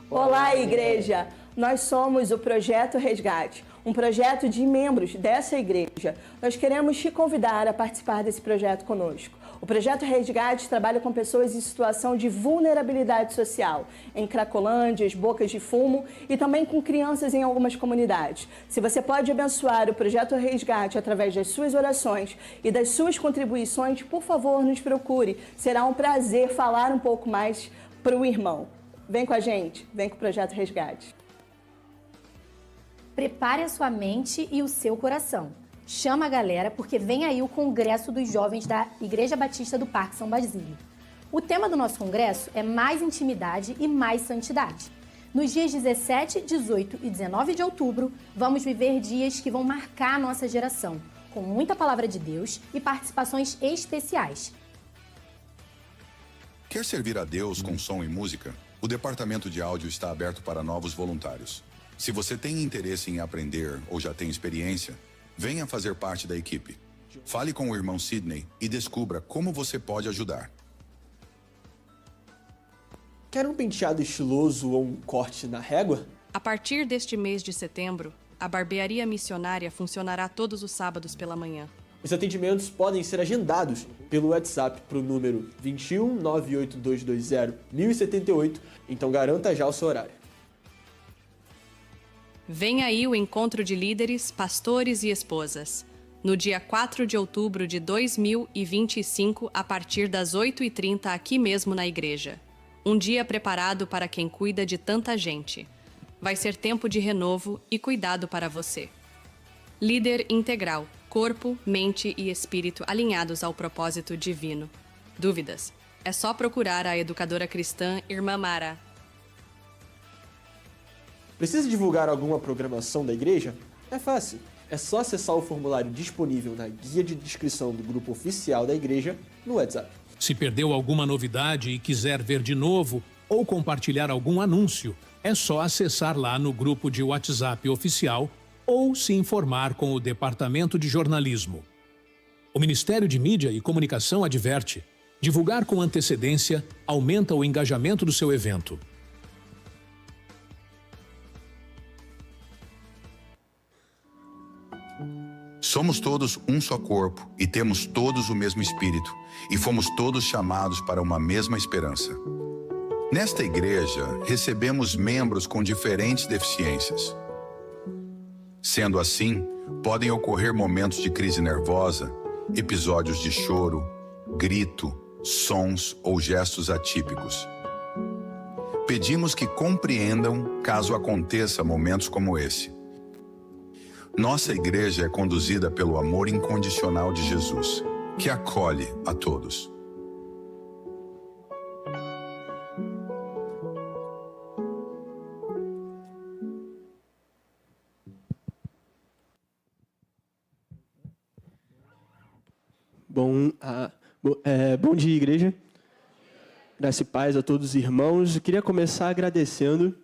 Olá, igreja! Nós somos o Projeto Resgate, um projeto de membros dessa igreja. Nós queremos te convidar a participar desse projeto conosco. O Projeto Resgate trabalha com pessoas em situação de vulnerabilidade social, em cracolândias, bocas de fumo e também com crianças em algumas comunidades. Se você pode abençoar o Projeto Resgate através das suas orações e das suas contribuições, por favor, nos procure. Será um prazer falar um pouco mais para o irmão. Vem com a gente, vem com o Projeto Resgate. Prepare a sua mente e o seu coração. Chama a galera porque vem aí o Congresso dos Jovens da Igreja Batista do Parque São Basílio. O tema do nosso congresso é mais intimidade e mais santidade. Nos dias 17, 18 e 19 de outubro, vamos viver dias que vão marcar a nossa geração, com muita palavra de Deus e participações especiais. Quer servir a Deus com som e música? O departamento de áudio está aberto para novos voluntários. Se você tem interesse em aprender ou já tem experiência, venha fazer parte da equipe. Fale com o irmão Sidney e descubra como você pode ajudar. Quer um penteado estiloso ou um corte na régua? A partir deste mês de setembro, a barbearia missionária funcionará todos os sábados pela manhã. Os atendimentos podem ser agendados pelo WhatsApp para o número 21 98220 1078, então garanta já o seu horário. Vem aí o encontro de líderes, pastores e esposas. No dia 4 de outubro de 2025, a partir das 8h30, aqui mesmo na igreja. Um dia preparado para quem cuida de tanta gente. Vai ser tempo de renovo e cuidado para você. Líder integral, corpo, mente e espírito alinhados ao propósito divino. Dúvidas? É só procurar a educadora cristã Irmã Mara. Precisa divulgar alguma programação da igreja? É fácil. É só acessar o formulário disponível na guia de descrição do grupo oficial da igreja no WhatsApp. Se perdeu alguma novidade e quiser ver de novo ou compartilhar algum anúncio, é só acessar lá no grupo de WhatsApp oficial ou se informar com o Departamento de Jornalismo. O Ministério de Mídia e Comunicação adverte: divulgar com antecedência aumenta o engajamento do seu evento. Somos todos um só corpo e temos todos o mesmo espírito, e fomos todos chamados para uma mesma esperança. Nesta igreja, recebemos membros com diferentes deficiências. Sendo assim, podem ocorrer momentos de crise nervosa, episódios de choro, grito, sons ou gestos atípicos. Pedimos que compreendam caso aconteça momentos como esse. Nossa igreja é conduzida pelo amor incondicional de Jesus, que acolhe a todos. Bom dia, igreja. Graça e paz a todos os irmãos. Eu queria começar agradecendo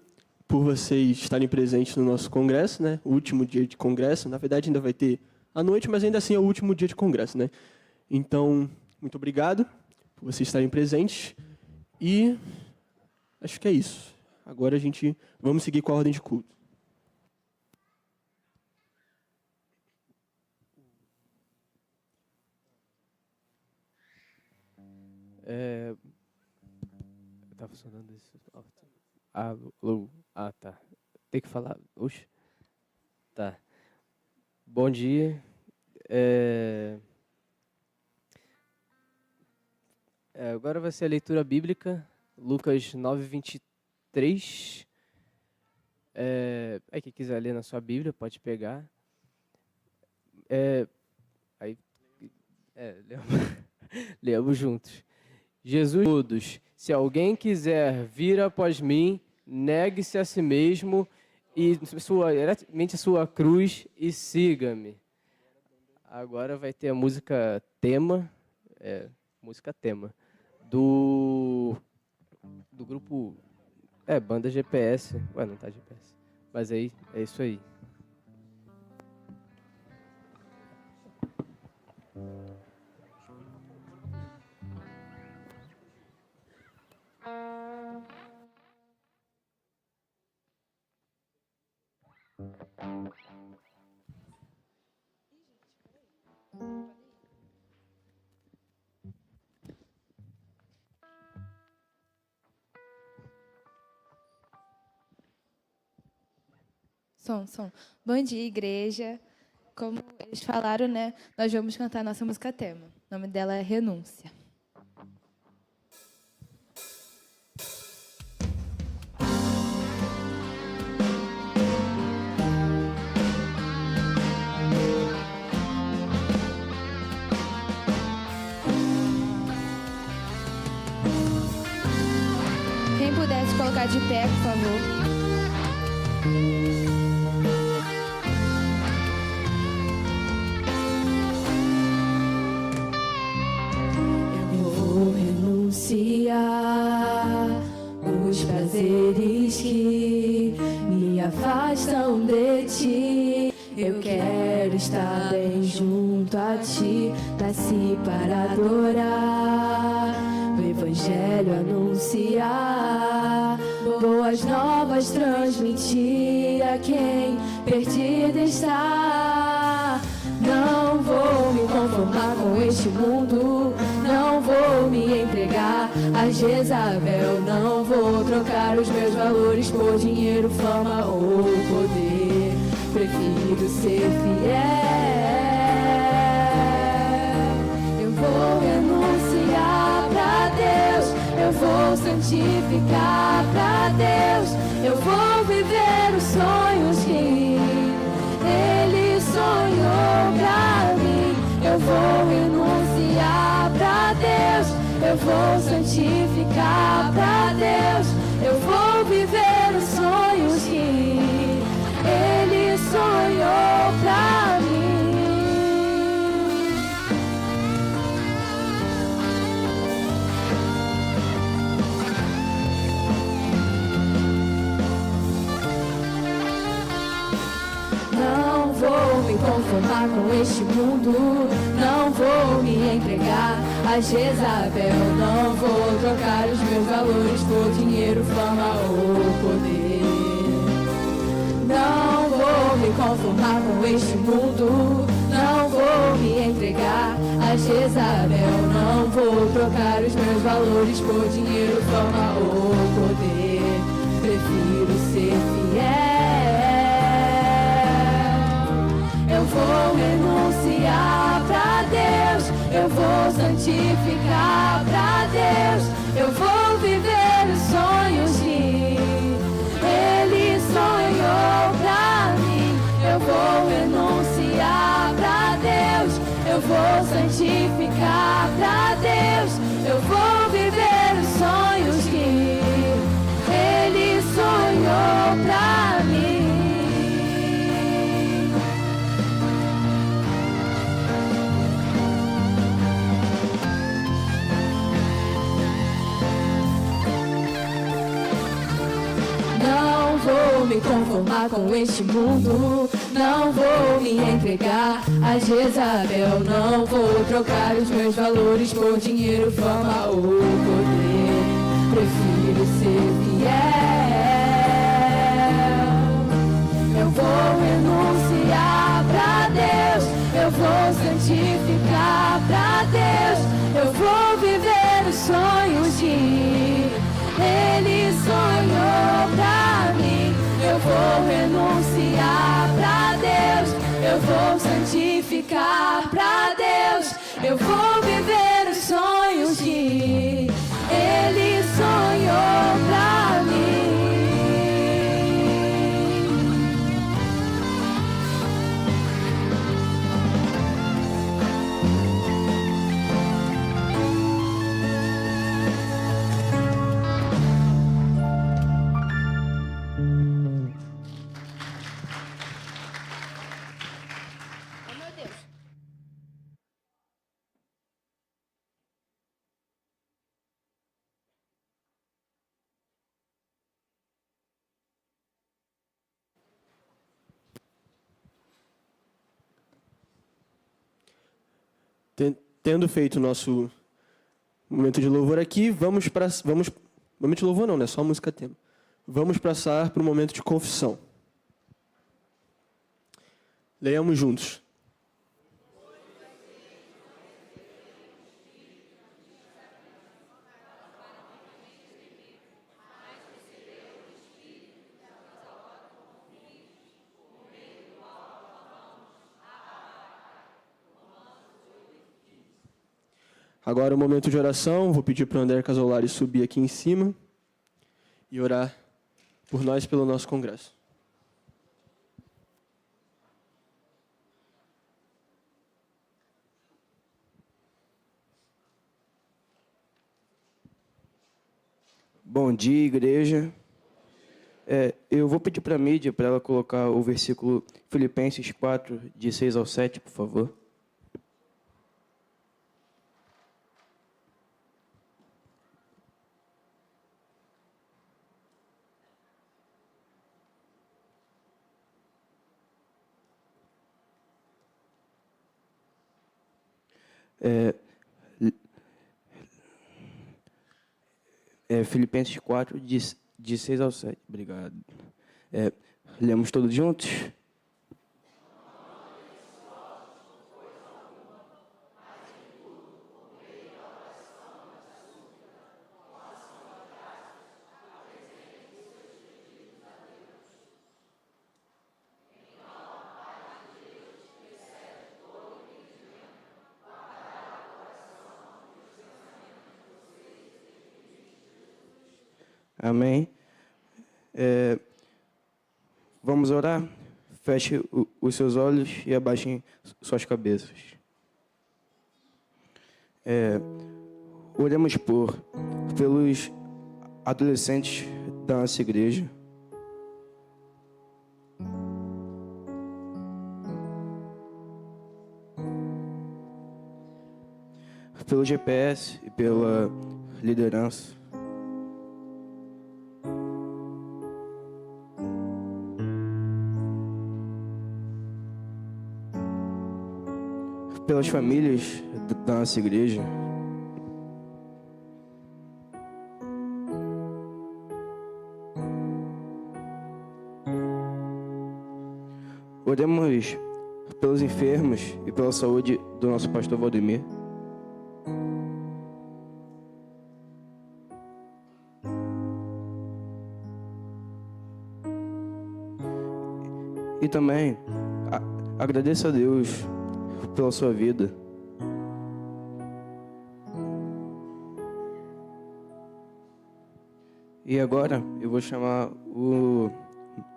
por vocês estarem presentes no nosso congresso, né? O último dia de congresso. Na verdade, ainda vai ter à noite, mas ainda assim é o último dia de congresso, né? Então, muito obrigado por vocês estarem presentes. E acho que é isso. Agora vamos seguir com a ordem de culto. Tá funcionando isso? Alô? Ah, tá. Tem que falar. Oxe. Tá. Bom dia. Agora vai ser a leitura bíblica, Lucas 9:23. Aí quem quiser ler na sua Bíblia, pode pegar. Leamos juntos. Jesus, todos, se alguém quiser vir após mim, negue-se a si mesmo e diretamente a sua cruz e siga-me. Agora vai ter a música tema, do grupo, banda GPS. Ué, não tá GPS. Mas aí, é isso aí. Som. Bom dia, igreja. Como eles falaram, né, nós vamos cantar nossa música tema. O nome dela é Renúncia. Quem pudesse colocar de pé, por favor. Os prazeres que me afastam de ti. Eu quero estar bem junto a ti. Nasci para adorar, o Evangelho anunciar, boas novas transmitir a quem perdido está. Não vou me conformar com este mundo, não vou me entregar a Jezabel, não vou trocar os meus valores por dinheiro, fama ou poder. Prefiro ser fiel. Eu vou renunciar pra Deus, eu vou santificar pra Deus, eu vou viver os sonhos que Ele sonhou pra mim. Eu vou renunciar pra Deus, eu vou santificar pra Deus, eu vou viver os sonhos que Ele sonhou pra mim. Não vou me conformar com este mundo, não vou me entregar a Jezabel, não vou trocar os meus valores por dinheiro, fama ou poder. Não vou me conformar com este mundo, não vou me entregar a Jezabel, não vou trocar os meus valores por dinheiro, fama ou poder. Prefiro ser fiel. Eu vou renunciar pra Deus, eu vou santificar pra Deus, eu vou viver os sonhos que Ele sonhou pra mim. Eu vou renunciar pra Deus, eu vou santificar pra Deus, eu vou viver os sonhos que Ele sonhou pra mim. Não vou me conformar com este mundo, não vou me entregar a Jezabel, não vou trocar os meus valores por dinheiro, fama ou poder. Prefiro ser fiel. Eu vou renunciar pra Deus, eu vou santificar pra Deus, eu vou viver os sonhos que Ele sonhou pra mim. Eu vou renunciar pra Deus, eu vou santificar pra Deus, eu vou viver os sonhos que Ele sonhou pra mim. Tendo feito o nosso momento de louvor aqui, momento de louvor não, né? Só música tema. Vamos passar para o momento de confissão. Leiamos juntos. Agora é o momento de oração. Vou pedir para o André Casolari subir aqui em cima e orar por nós, pelo nosso congresso. Bom dia, igreja. Eu vou pedir para a mídia para ela colocar o versículo Filipenses 4, de 6 ao 7, por favor. Filipenses 4, de 6 ao 7. Obrigado. Lemos todos juntos? Amém. Vamos orar? Feche os seus olhos e abaixem suas cabeças. Oremos pelos adolescentes da nossa igreja. Pelo GPS e pela liderança. Pelas famílias da nossa igreja. Oremos pelos enfermos e pela saúde do nosso pastor Valdemir. E também agradeço a Deus pela sua vida. E agora eu vou chamar o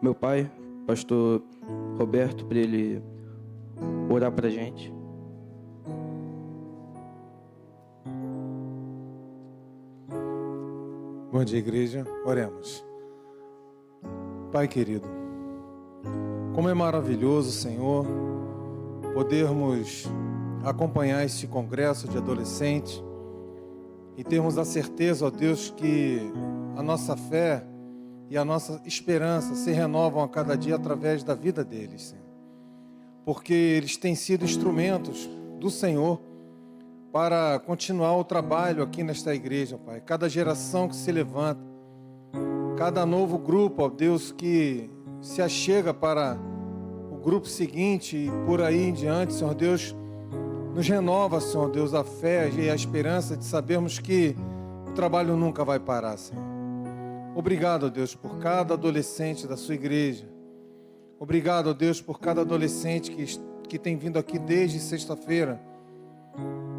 meu pai, pastor Roberto, para ele orar para a gente. Bom dia, igreja. Oremos. Pai querido, como é maravilhoso, Senhor, podermos acompanhar este congresso de adolescentes e termos a certeza, ó Deus, que a nossa fé e a nossa esperança se renovam a cada dia através da vida deles, Senhor. Porque eles têm sido instrumentos do Senhor para continuar o trabalho aqui nesta igreja, Pai. Cada geração que se levanta, cada novo grupo, ó Deus, que se achega para o grupo seguinte e por aí em diante, Senhor Deus, nos renova, Senhor Deus, a fé e a esperança de sabermos que o trabalho nunca vai parar, Senhor. Obrigado, Deus, por cada adolescente da sua igreja. Obrigado, Deus, por cada adolescente que tem vindo aqui desde sexta-feira.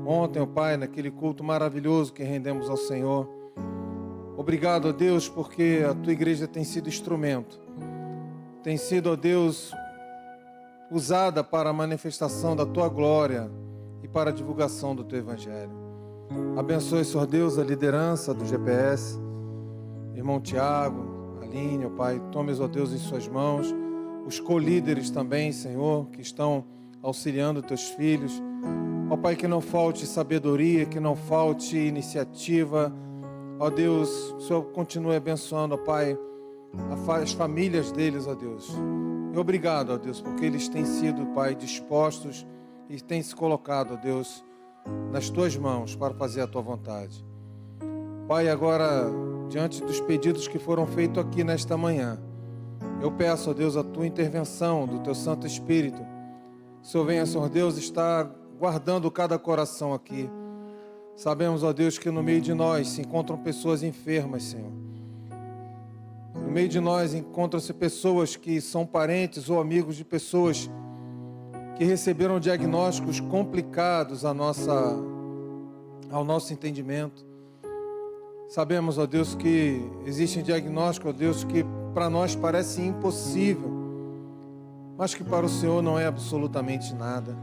Ontem, ó Pai, naquele culto maravilhoso que rendemos ao Senhor. Obrigado, ó Deus, porque a tua igreja tem sido instrumento. Tem sido, ó Deus, usada para a manifestação da tua glória e para a divulgação do teu evangelho. Abençoe, Senhor Deus, a liderança do GPS, irmão Tiago, Aline, ó Pai, tome, ó Deus, em suas mãos, os co-líderes também, Senhor, que estão auxiliando teus filhos. Ó Pai, que não falte sabedoria, que não falte iniciativa. Ó Deus, o Senhor continue abençoando, ó Pai, as famílias deles, ó Deus. E obrigado, ó Deus, porque eles têm sido, Pai, dispostos e têm se colocado, ó Deus, nas tuas mãos para fazer a tua vontade. Pai, agora, diante dos pedidos que foram feitos aqui nesta manhã, eu peço, ó Deus, a tua intervenção do teu Santo Espírito o Senhor venha, Senhor Deus, estar guardando cada coração aqui. Sabemos, ó Deus, que no meio de nós se encontram pessoas enfermas, Senhor. No meio de nós encontram-se pessoas que são parentes ou amigos de pessoas que receberam diagnósticos complicados ao nosso entendimento. Sabemos, ó Deus, que existem diagnósticos, ó Deus, que para nós parece impossível, mas que para o Senhor não é absolutamente nada.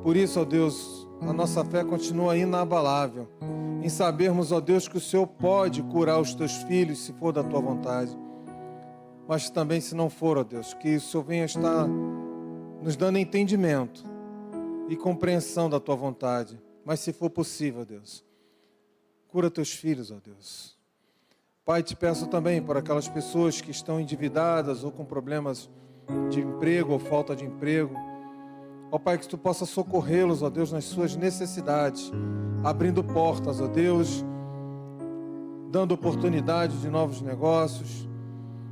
Por isso, ó Deus, a nossa fé continua inabalável, em sabermos, ó Deus, que o Senhor pode curar os teus filhos, se for da tua vontade. Mas também, se não for, ó Deus, que o Senhor venha estar nos dando entendimento e compreensão da tua vontade. Mas se for possível, ó Deus, cura teus filhos, ó Deus. Pai, te peço também por aquelas pessoas que estão endividadas ou com problemas de emprego ou falta de emprego. Ó Pai, que tu possa socorrê-los, ó Deus, nas suas necessidades, abrindo portas, ó Deus, dando oportunidade de novos negócios.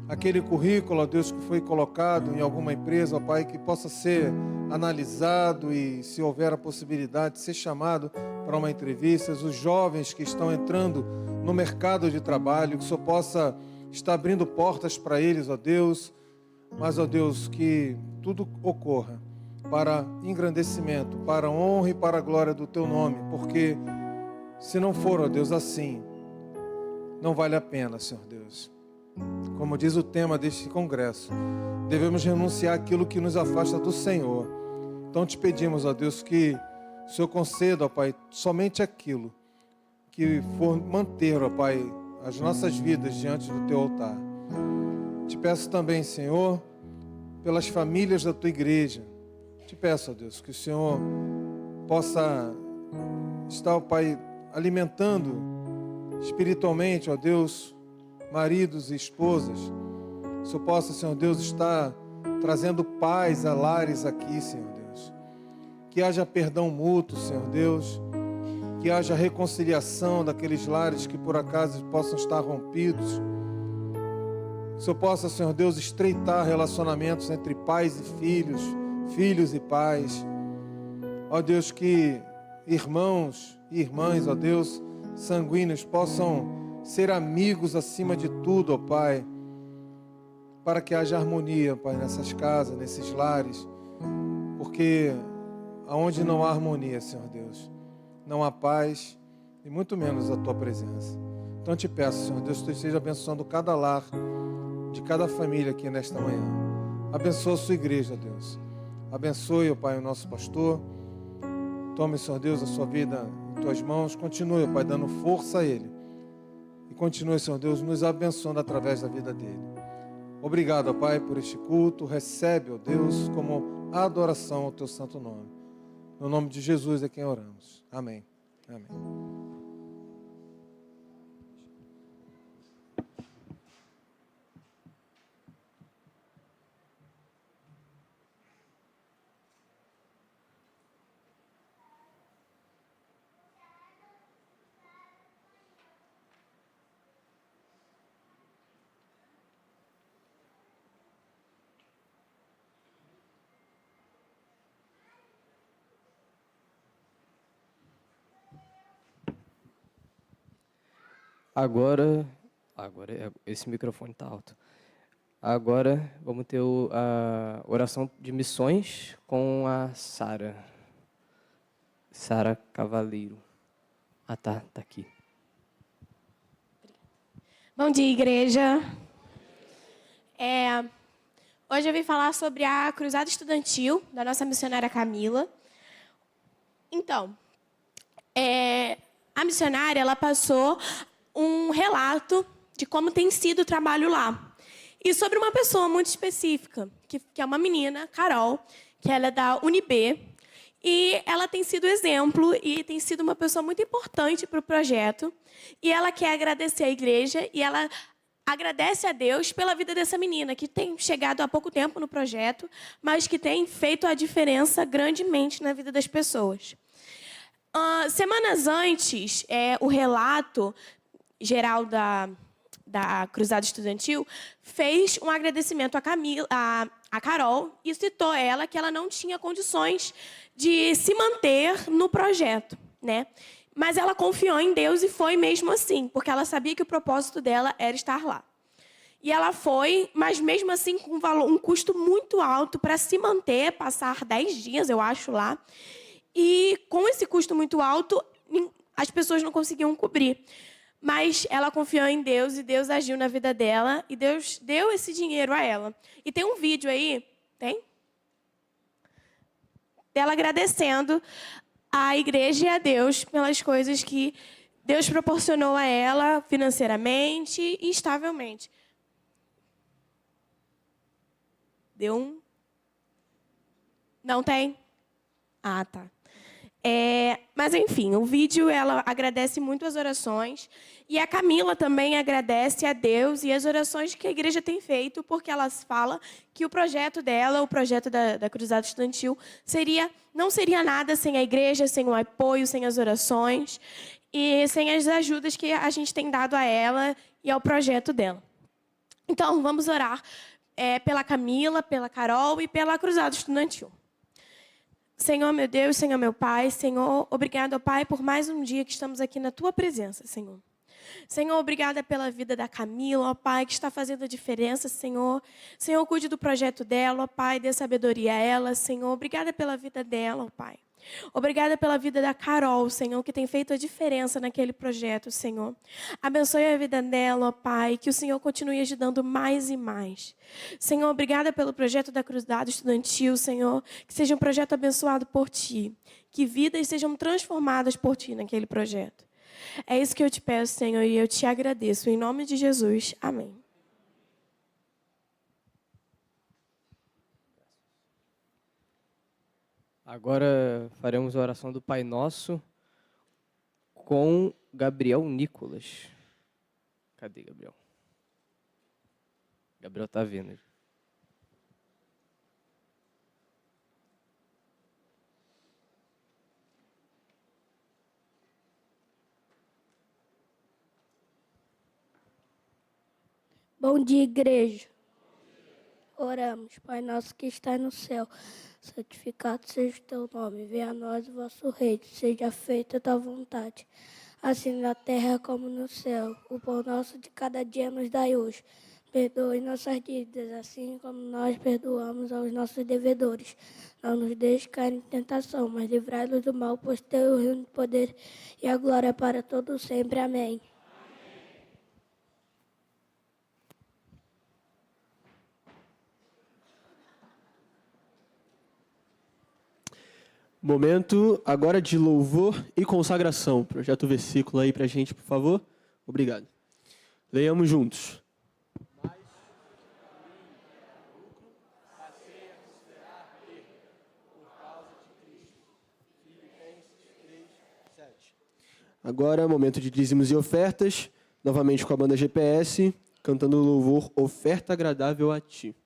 Aquele currículo, ó Deus, que foi colocado em alguma empresa, ó Pai, que possa ser analisado e, se houver a possibilidade, de ser chamado para uma entrevista. Os jovens que estão entrando no mercado de trabalho, que o Senhor possa estar abrindo portas para eles, ó Deus. Mas, ó Deus, que tudo ocorra para engrandecimento, para a honra e para a glória do Teu nome, porque se não for, ó Deus, assim, não vale a pena, Senhor Deus. Como diz o tema deste congresso, devemos renunciar àquilo que nos afasta do Senhor. Então te pedimos, ó Deus, que o Senhor conceda, ó Pai, somente aquilo que for manter, ó Pai, as nossas vidas diante do Teu altar. Te peço também, Senhor, pelas famílias da Tua igreja. Te peço, ó Deus, que o Senhor possa estar, ó Pai, alimentando espiritualmente, ó Deus, maridos e esposas. Que o Senhor possa, Senhor Deus, estar trazendo paz a lares aqui, Senhor Deus. Que haja perdão mútuo, Senhor Deus. Que haja reconciliação daqueles lares que por acaso possam estar rompidos. Que o Senhor possa, Senhor Deus, estreitar relacionamentos entre pais e filhos, filhos e pais. Ó Deus, que irmãos e irmãs, ó Deus, sanguíneos, possam ser amigos acima de tudo, ó Pai, para que haja harmonia, Pai, nessas casas, nesses lares, porque aonde não há harmonia, Senhor Deus, não há paz e muito menos a Tua presença. Então te peço, Senhor Deus, que Tu esteja abençoando cada lar, de cada família aqui nesta manhã. Abençoa a Sua igreja, Deus. Abençoe, ó Pai, o nosso pastor. Tome, Senhor Deus, a sua vida em Tuas mãos. Continue, ó Pai, dando força a ele. E continue, Senhor Deus, nos abençoando através da vida dele. Obrigado, ó Pai, por este culto. Recebe, ó Deus, como adoração ao Teu santo nome. No nome de Jesus é quem oramos. Amém. Amém. Agora esse microfone está alto. Agora vamos ter a oração de missões com a Sara Cavaleiro. Ah, tá aqui. Bom dia, igreja. Hoje eu vim falar sobre a Cruzada Estudantil da nossa missionária Camila. Então, a missionária, ela passou um relato de como tem sido o trabalho lá. E sobre uma pessoa muito específica, que é uma menina, Carol, que ela é da UNB, e ela tem sido exemplo e tem sido uma pessoa muito importante para o projeto. E ela quer agradecer à igreja e ela agradece a Deus pela vida dessa menina, que tem chegado há pouco tempo no projeto, mas que tem feito a diferença grandemente na vida das pessoas. Semanas antes, o relato geral da Cruzada Estudantil fez um agradecimento a Carol e citou ela que ela não tinha condições de se manter no projeto, né? Mas ela confiou em Deus e foi mesmo assim, porque ela sabia que o propósito dela era estar lá. E ela foi, mas mesmo assim com um custo muito alto para se manter, passar 10 dias, eu acho, lá. E com esse custo muito alto, as pessoas não conseguiam cobrir. Mas ela confiou em Deus e Deus agiu na vida dela e Deus deu esse dinheiro a ela. E tem um vídeo aí, tem? Dela agradecendo à igreja e a Deus pelas coisas que Deus proporcionou a ela financeiramente e estavelmente. Deu um? Não tem? Ah, tá. Mas, enfim, o vídeo, ela agradece muito as orações. E a Camila também agradece a Deus e as orações que a igreja tem feito, porque ela fala que o projeto dela, o projeto da Cruzada Estudantil, não seria nada sem a igreja, sem o apoio, sem as orações e sem as ajudas que a gente tem dado a ela e ao projeto dela. Então, vamos orar pela Camila, pela Carol e pela Cruzada Estudantil. Senhor, meu Deus, Senhor, meu Pai, Senhor, obrigado, ó Pai, por mais um dia que estamos aqui na Tua presença, Senhor. Senhor, obrigada pela vida da Camila, ó Pai, que está fazendo a diferença, Senhor. Senhor, cuide do projeto dela, ó Pai, dê sabedoria a ela, Senhor. Obrigada pela vida dela, ó Pai. Obrigada pela vida da Carol, Senhor, que tem feito a diferença naquele projeto, Senhor. Abençoe a vida dela, ó Pai, que o Senhor continue ajudando mais e mais. Senhor, obrigada pelo projeto da Cruzada Estudantil, Senhor, que seja um projeto abençoado por Ti, que vidas sejam transformadas por Ti naquele projeto. É isso que eu te peço, Senhor, e eu te agradeço. Em nome de Jesus, amém. Agora faremos a oração do Pai Nosso com Gabriel Nicolas. Cadê Gabriel? Gabriel está vindo. Bom dia, igreja. Oramos, Pai nosso que está no céu, santificado seja o teu nome, venha a nós o vosso reino, seja feita a tua vontade, assim na terra como no céu. O pão nosso de cada dia nos dai hoje. Perdoe nossas dívidas, assim como nós perdoamos aos nossos devedores. Não nos deixe cair em tentação, mas livrai-nos do mal, pois teu é o reino, o poder e a glória para todos sempre. Amém. Momento agora de louvor e consagração. Projeta o versículo aí para a gente, por favor. Obrigado. Leiamos juntos. Agora, momento de dízimos e ofertas. Novamente com a banda GPS, cantando o louvor Oferta Agradável a Ti.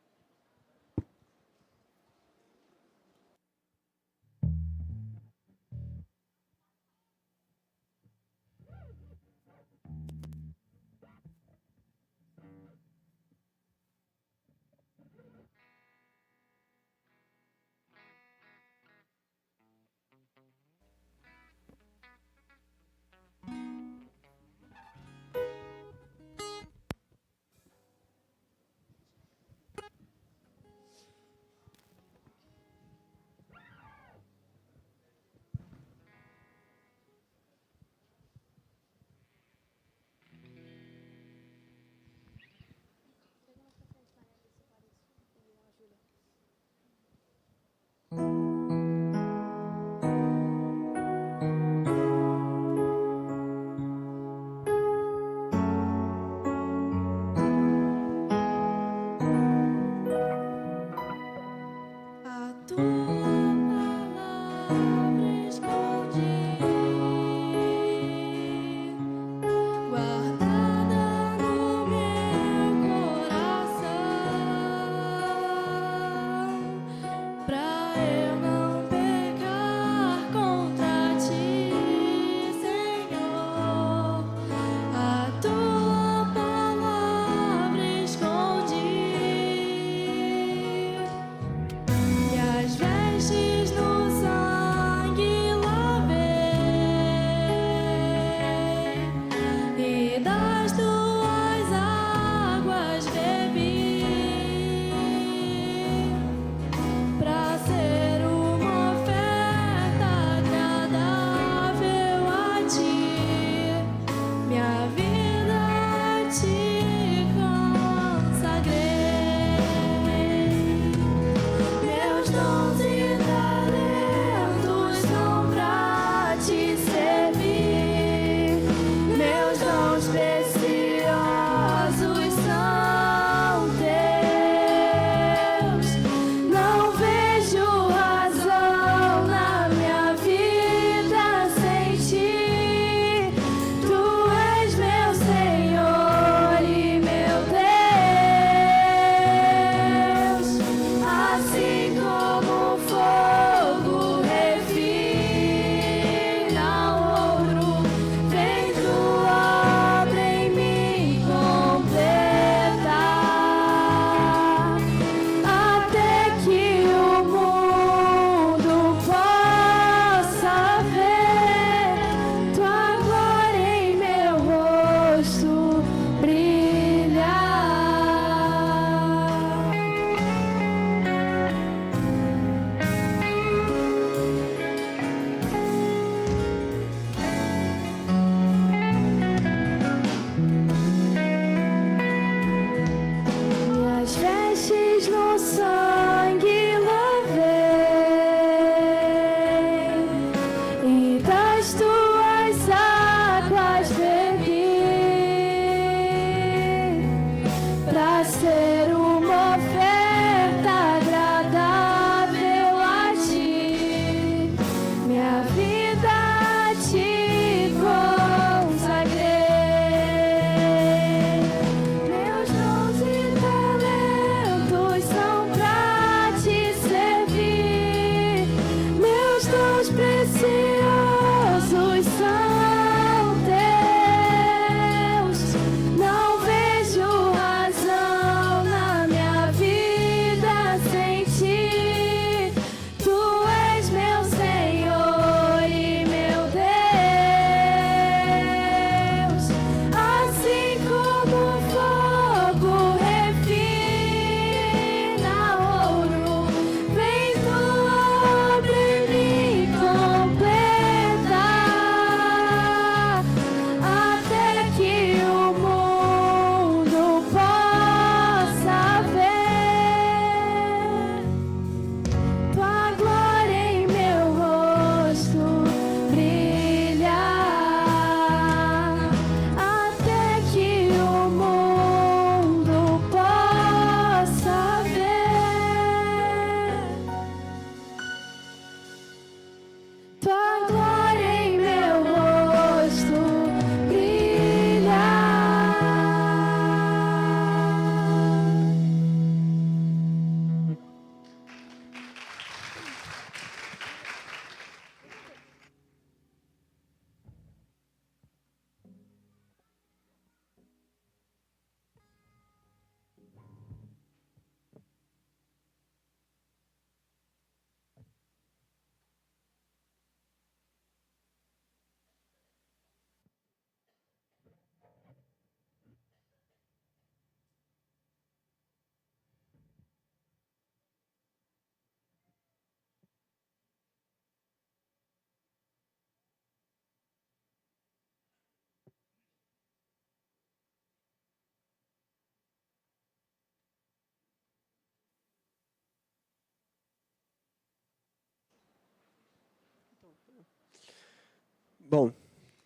Bom,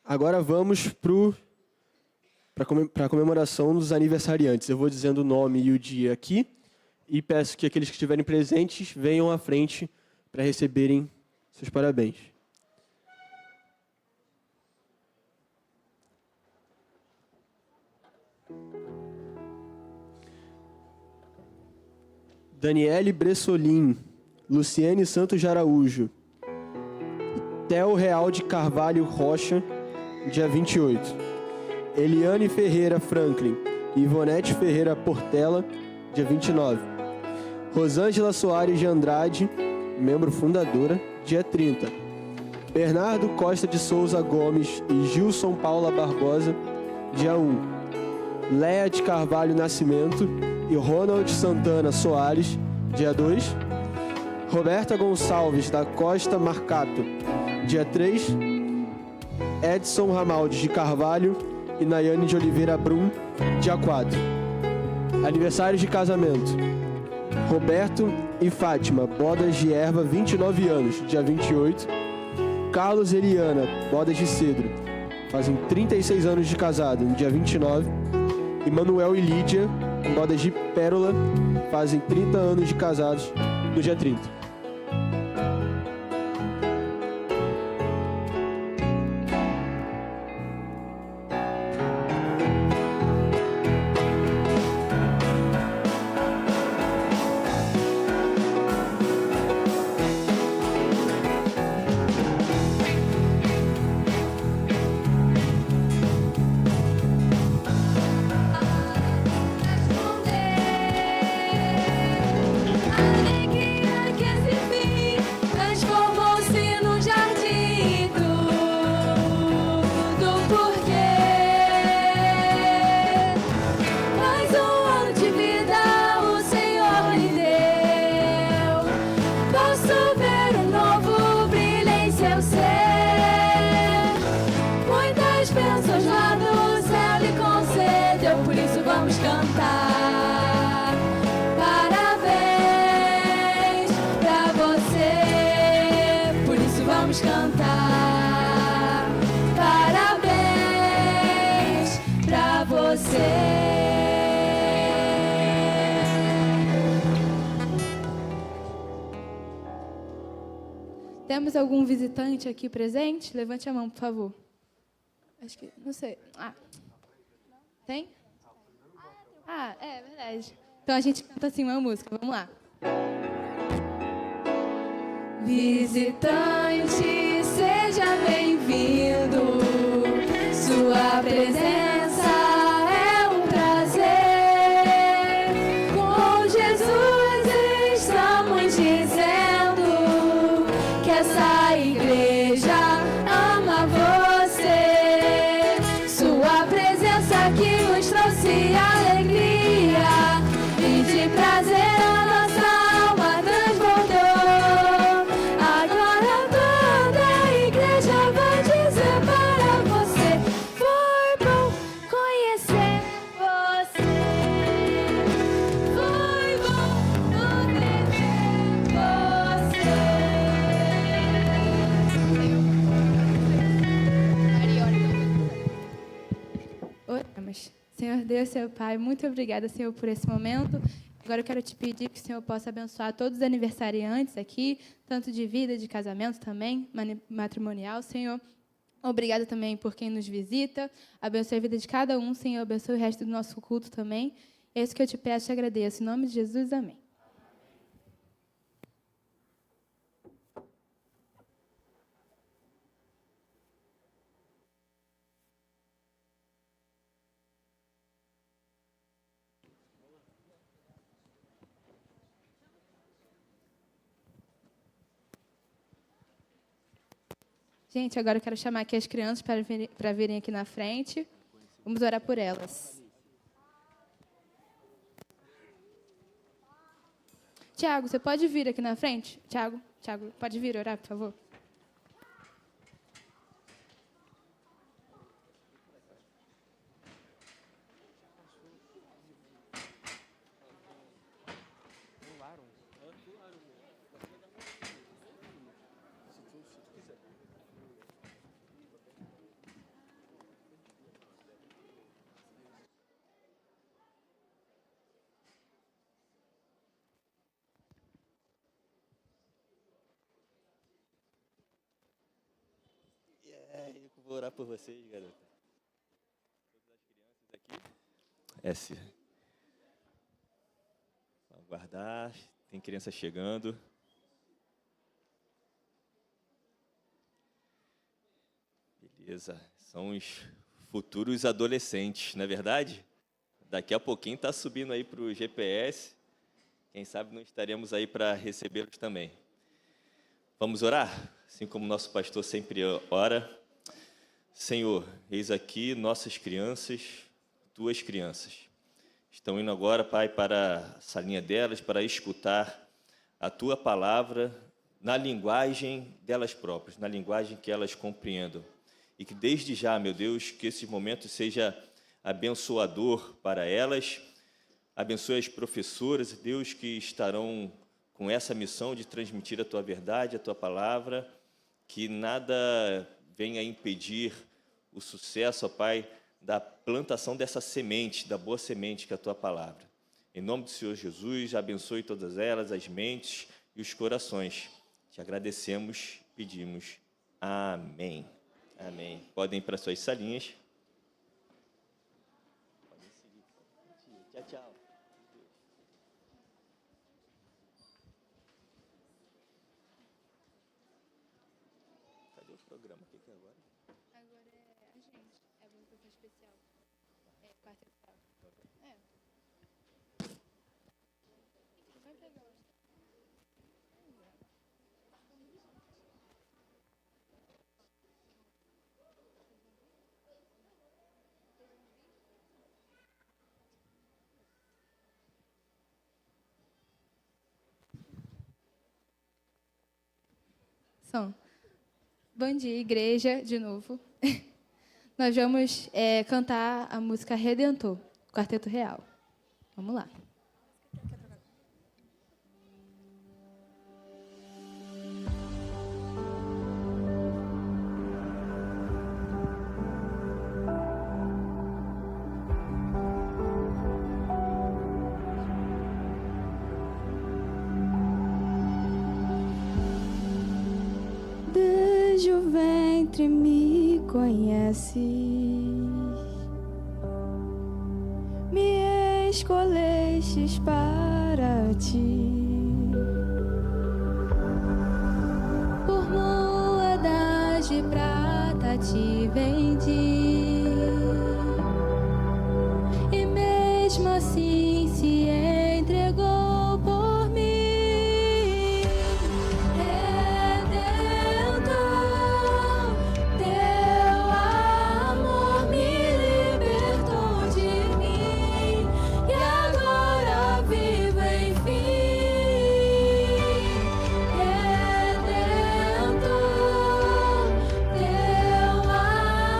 agora vamos para a comemoração dos aniversariantes. Eu vou dizendo o nome e o dia aqui e peço que aqueles que estiverem presentes venham à frente para receberem seus parabéns. Daniele Bressolin, Luciene Santos de Araújo, Theo Real de Carvalho Rocha, dia 28. Eliane Ferreira Franklin e Ivonete Ferreira Portela, dia 29. Rosângela Soares de Andrade, membro fundadora, dia 30. Bernardo Costa de Souza Gomes e Gilson Paula Barbosa, dia 1. Léa de Carvalho Nascimento e Ronald Santana Soares, dia 2. Roberta Gonçalves da Costa Marcato, dia 3. Edson Ramaldes de Carvalho e Nayane de Oliveira Brum, dia 4. Aniversários de casamento: Roberto e Fátima, bodas de erva, 29 anos, dia 28. Carlos e Eliana, bodas de cedro, fazem 36 anos de casado, no dia 29. E Manuel e Lídia, bodas de pérola, fazem 30 anos de casados, no dia 30. Temos algum visitante aqui presente? Levante a mão, por favor. Acho que, não sei. Tem? É verdade. Então a gente canta assim uma música. Vamos lá. Visitante, seja bem-vindo. Sua presença é um prazer. Com Jesus estamos dizendo que essa igreja ama você. Sua presença aqui nos trouxe alegria e de prazer a nossa alma transbordou. Agora toda a igreja vai dizer para você: foi bom conhecer você. Foi bom poder ver você. Oremos. Senhor Deus, Senhor Pai, muito obrigada, Senhor, por esse momento. Agora eu quero te pedir que o Senhor possa abençoar todos os aniversariantes aqui, tanto de vida, de casamento também, matrimonial, Senhor. Obrigada também por quem nos visita. Abençoe a vida de cada um, Senhor. Abençoe o resto do nosso culto também. É isso que eu te peço e agradeço. Em nome de Jesus, amém. Gente, agora eu quero chamar aqui as crianças para virem aqui na frente. Vamos orar por elas. Tiago, você pode vir aqui na frente? Tiago, pode vir orar, por favor? vou orar por vocês, garota. Todas as crianças aqui. Vamos aguardar. Tem criança chegando. Beleza. São os futuros adolescentes, não é verdade? Daqui a pouquinho está subindo aí para o GPS. Quem sabe não estaremos aí para recebê-los também. Vamos orar? Assim como nosso pastor sempre ora. Senhor, eis aqui nossas crianças, tuas crianças. Estão indo agora, Pai, para a salinha delas, para escutar a tua palavra na linguagem delas próprias, na linguagem que elas compreendam. E que desde já, meu Deus, que esse momento seja abençoador para elas. Abençoe as professoras, Deus, que estarão com essa missão de transmitir a tua verdade, a tua palavra, que nada venha impedir o sucesso, ó Pai, da plantação dessa semente, da boa semente que é a tua palavra. Em nome do Senhor Jesus, abençoe todas elas, as mentes e os corações. Te agradecemos, pedimos. Amém. Amém. Podem ir para suas salinhas. Podem seguir. Tchau, tchau. Cadê o programa? O que é agora? Agora é a gente. É um pouquinho especial. É quarta e tal. É. Vai pegar hoje. Bom dia, igreja, de novo. Nós vamos cantar a música Redentor, Quarteto Real. Vamos lá. Desde o ventre me conheces, me escolhestes para ti. Por moedas de prata te vendi, e mesmo assim se entregou por mim.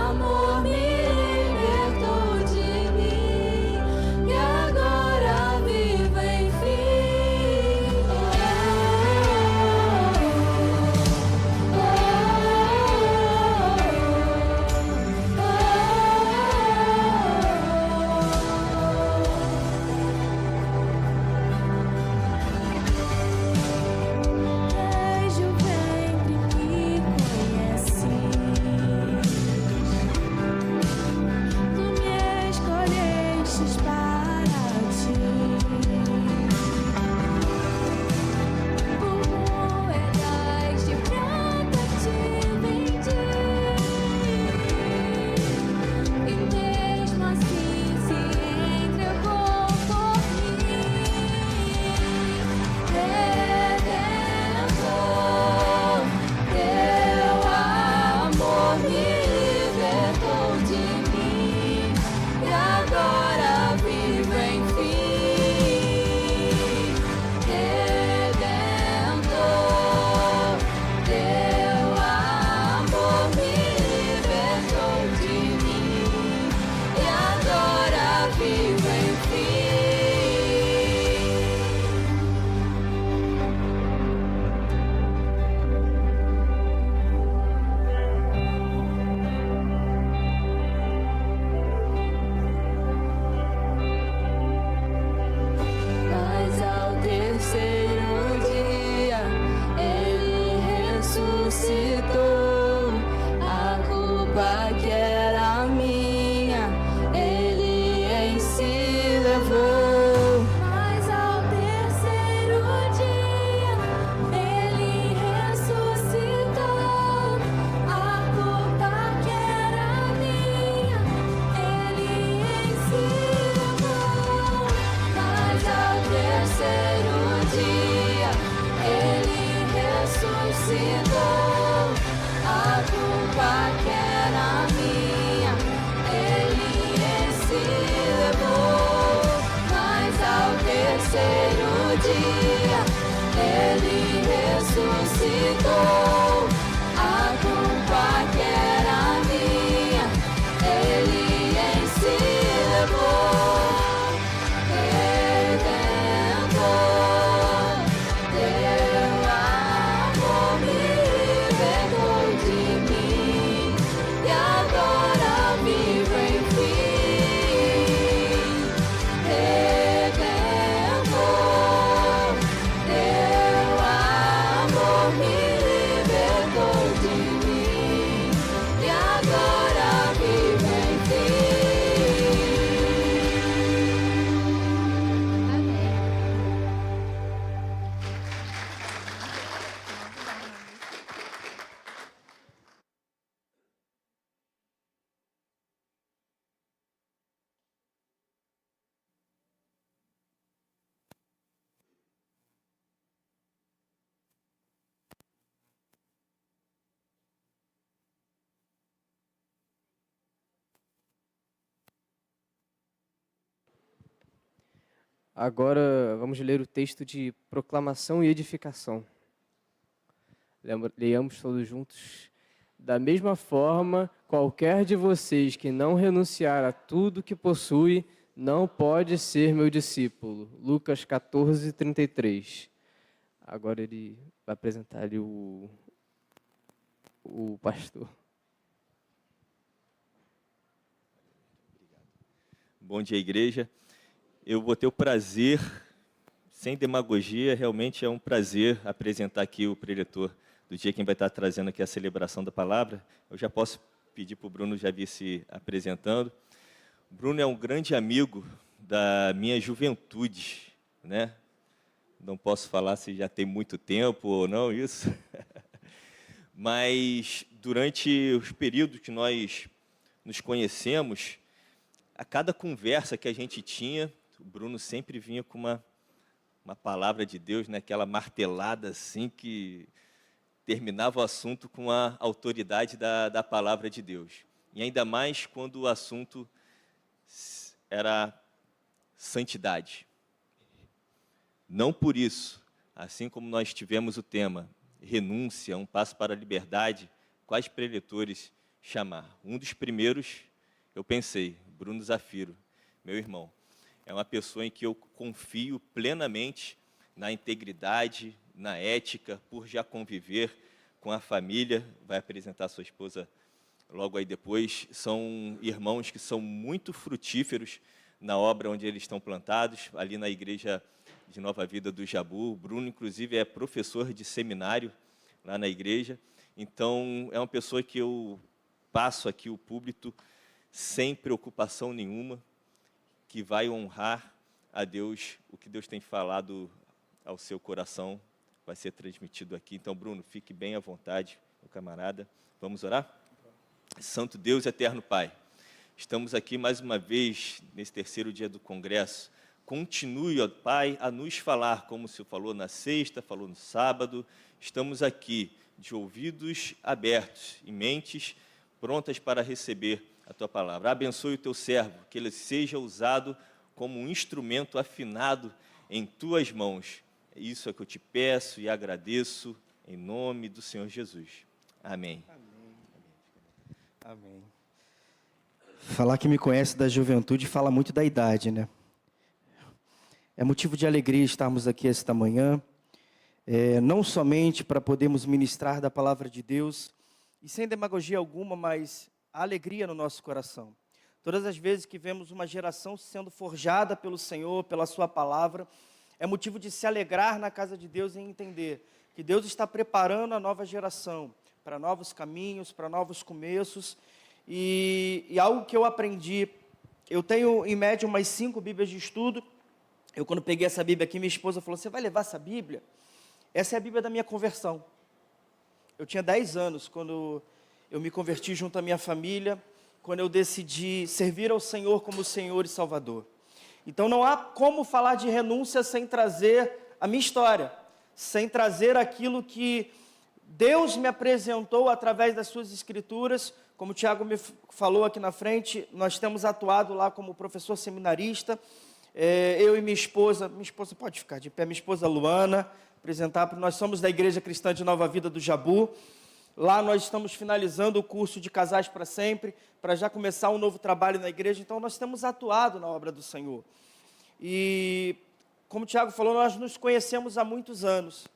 Amor dia ele ressuscitou. A culpa que era minha, ele em si levou. Mas ao terceiro dia ele ressuscitou. A culpa que era minha, ele em si levou. Agora vamos ler o texto de proclamação e edificação. Leiamos todos juntos. Da mesma forma, qualquer de vocês que não renunciar a tudo que possui, não pode ser meu discípulo. Lucas 14, 33. Agora ele vai apresentar ali o pastor. Bom dia, igreja. Eu vou ter o prazer, sem demagogia, realmente é um prazer apresentar aqui o preletor do dia, quem vai estar trazendo aqui a celebração da palavra. Eu já posso pedir para o Bruno já vir se apresentando. O Bruno é um grande amigo da minha juventude, né? Não posso falar se já tem muito tempo ou não isso, mas durante os períodos que nós nos conhecemos, a cada conversa que a gente tinha, o Bruno sempre vinha com uma palavra de Deus, né? Aquela martelada assim que terminava o assunto com a autoridade da palavra de Deus. E ainda mais quando o assunto era santidade. Não por isso, assim como nós tivemos o tema renúncia, um passo para a liberdade, quais preletores chamar? Um dos primeiros, eu pensei, Bruno Zafiro, meu irmão. É uma pessoa em que eu confio plenamente na integridade, na ética, por já conviver com a família. Vai apresentar sua esposa logo aí depois. São irmãos que são muito frutíferos na obra onde eles estão plantados, ali na igreja de Nova Vida do Jabu. O Bruno, inclusive, é professor de seminário lá na igreja. Então, é uma pessoa que eu passo aqui o púlpito sem preocupação nenhuma, que vai honrar a Deus, o que Deus tem falado ao seu coração, vai ser transmitido aqui. Então, Bruno, fique bem à vontade, meu camarada. Vamos orar? Santo Deus, eterno Pai, estamos aqui mais uma vez, nesse terceiro dia do Congresso. Continue, ó Pai, a nos falar, como o Senhor falou na sexta, falou no sábado. Estamos aqui, de ouvidos abertos e mentes prontas para receber a Tua palavra. Abençoe o Teu servo, que ele seja usado como um instrumento afinado em Tuas mãos. Isso é que eu te peço e agradeço, em nome do Senhor Jesus. Amém. Amém. Falar que me conhece da juventude fala muito da idade, né? É motivo de alegria estarmos aqui esta manhã, não somente para podermos ministrar da palavra de Deus, e sem demagogia alguma, mas a alegria no nosso coração. Todas as vezes que vemos uma geração sendo forjada pelo Senhor, pela sua palavra, é motivo de se alegrar na casa de Deus e entender que Deus está preparando a nova geração para novos caminhos, para novos começos. E algo que eu aprendi, eu tenho em média umas 5 Bíblias de estudo. Eu, quando peguei essa Bíblia aqui, minha esposa falou: você vai levar essa Bíblia? Essa é a Bíblia da minha conversão. Eu tinha 10 anos quando eu me converti junto à minha família, quando eu decidi servir ao Senhor como Senhor e Salvador. Então não há como falar de renúncia sem trazer a minha história, sem trazer aquilo que Deus me apresentou através das suas escrituras. Como o Tiago me falou aqui na frente, nós temos atuado lá como professor seminarista, eu e minha esposa pode ficar de pé, minha esposa Luana, nós somos da Igreja Cristã de Nova Vida do Jabu. Lá nós estamos finalizando o curso de Casais para Sempre, para já começar um novo trabalho na igreja. Então nós temos atuado na obra do Senhor. E, como o Tiago falou, nós nos conhecemos há muitos anos.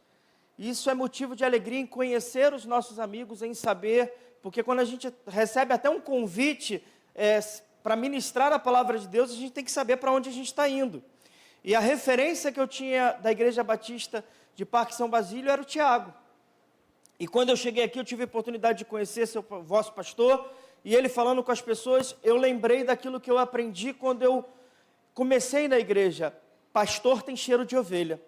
Isso é motivo de alegria em conhecer os nossos amigos, em saber, porque quando a gente recebe até um convite para ministrar a palavra de Deus, a gente tem que saber para onde a gente está indo. E a referência que eu tinha da Igreja Batista de Parque São Basílio era o Tiago. E quando eu cheguei aqui, eu tive a oportunidade de conhecer vosso pastor, e ele falando com as pessoas, eu lembrei daquilo que eu aprendi quando eu comecei na igreja. Pastor tem cheiro de ovelha.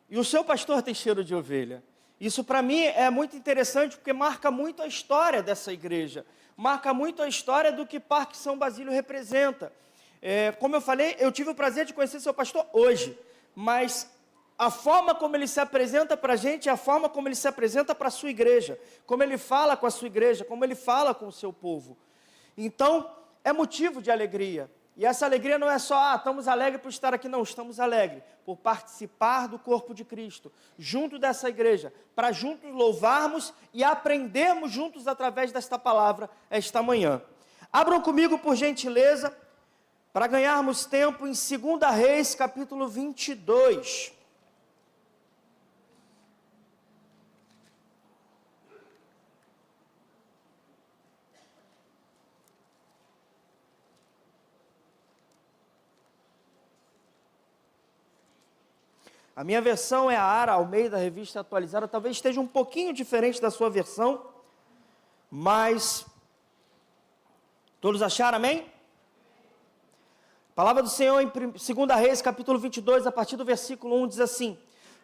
E o seu pastor tem cheiro de ovelha. Isso para mim é muito interessante, porque marca muito a história dessa igreja. Marca muito a história do que Parque São Basílio representa. Como eu falei, eu tive o prazer de conhecer seu pastor hoje, mas a forma como ele se apresenta para a gente é a forma como ele se apresenta para a sua igreja, como ele fala com a sua igreja, como ele fala com o seu povo. Então, é motivo de alegria. E essa alegria não é só, estamos alegres por estar aqui, não, estamos alegres por participar do corpo de Cristo, junto dessa igreja, para juntos louvarmos e aprendermos juntos através desta palavra esta manhã. Abram comigo, por gentileza, para ganharmos tempo em 2 Reis, capítulo 22. A minha versão é a Ara Almeida, revista atualizada, talvez esteja um pouquinho diferente da sua versão, mas todos acharam, amém? A palavra do Senhor em 2 Reis, capítulo 22, a partir do versículo 1, diz assim: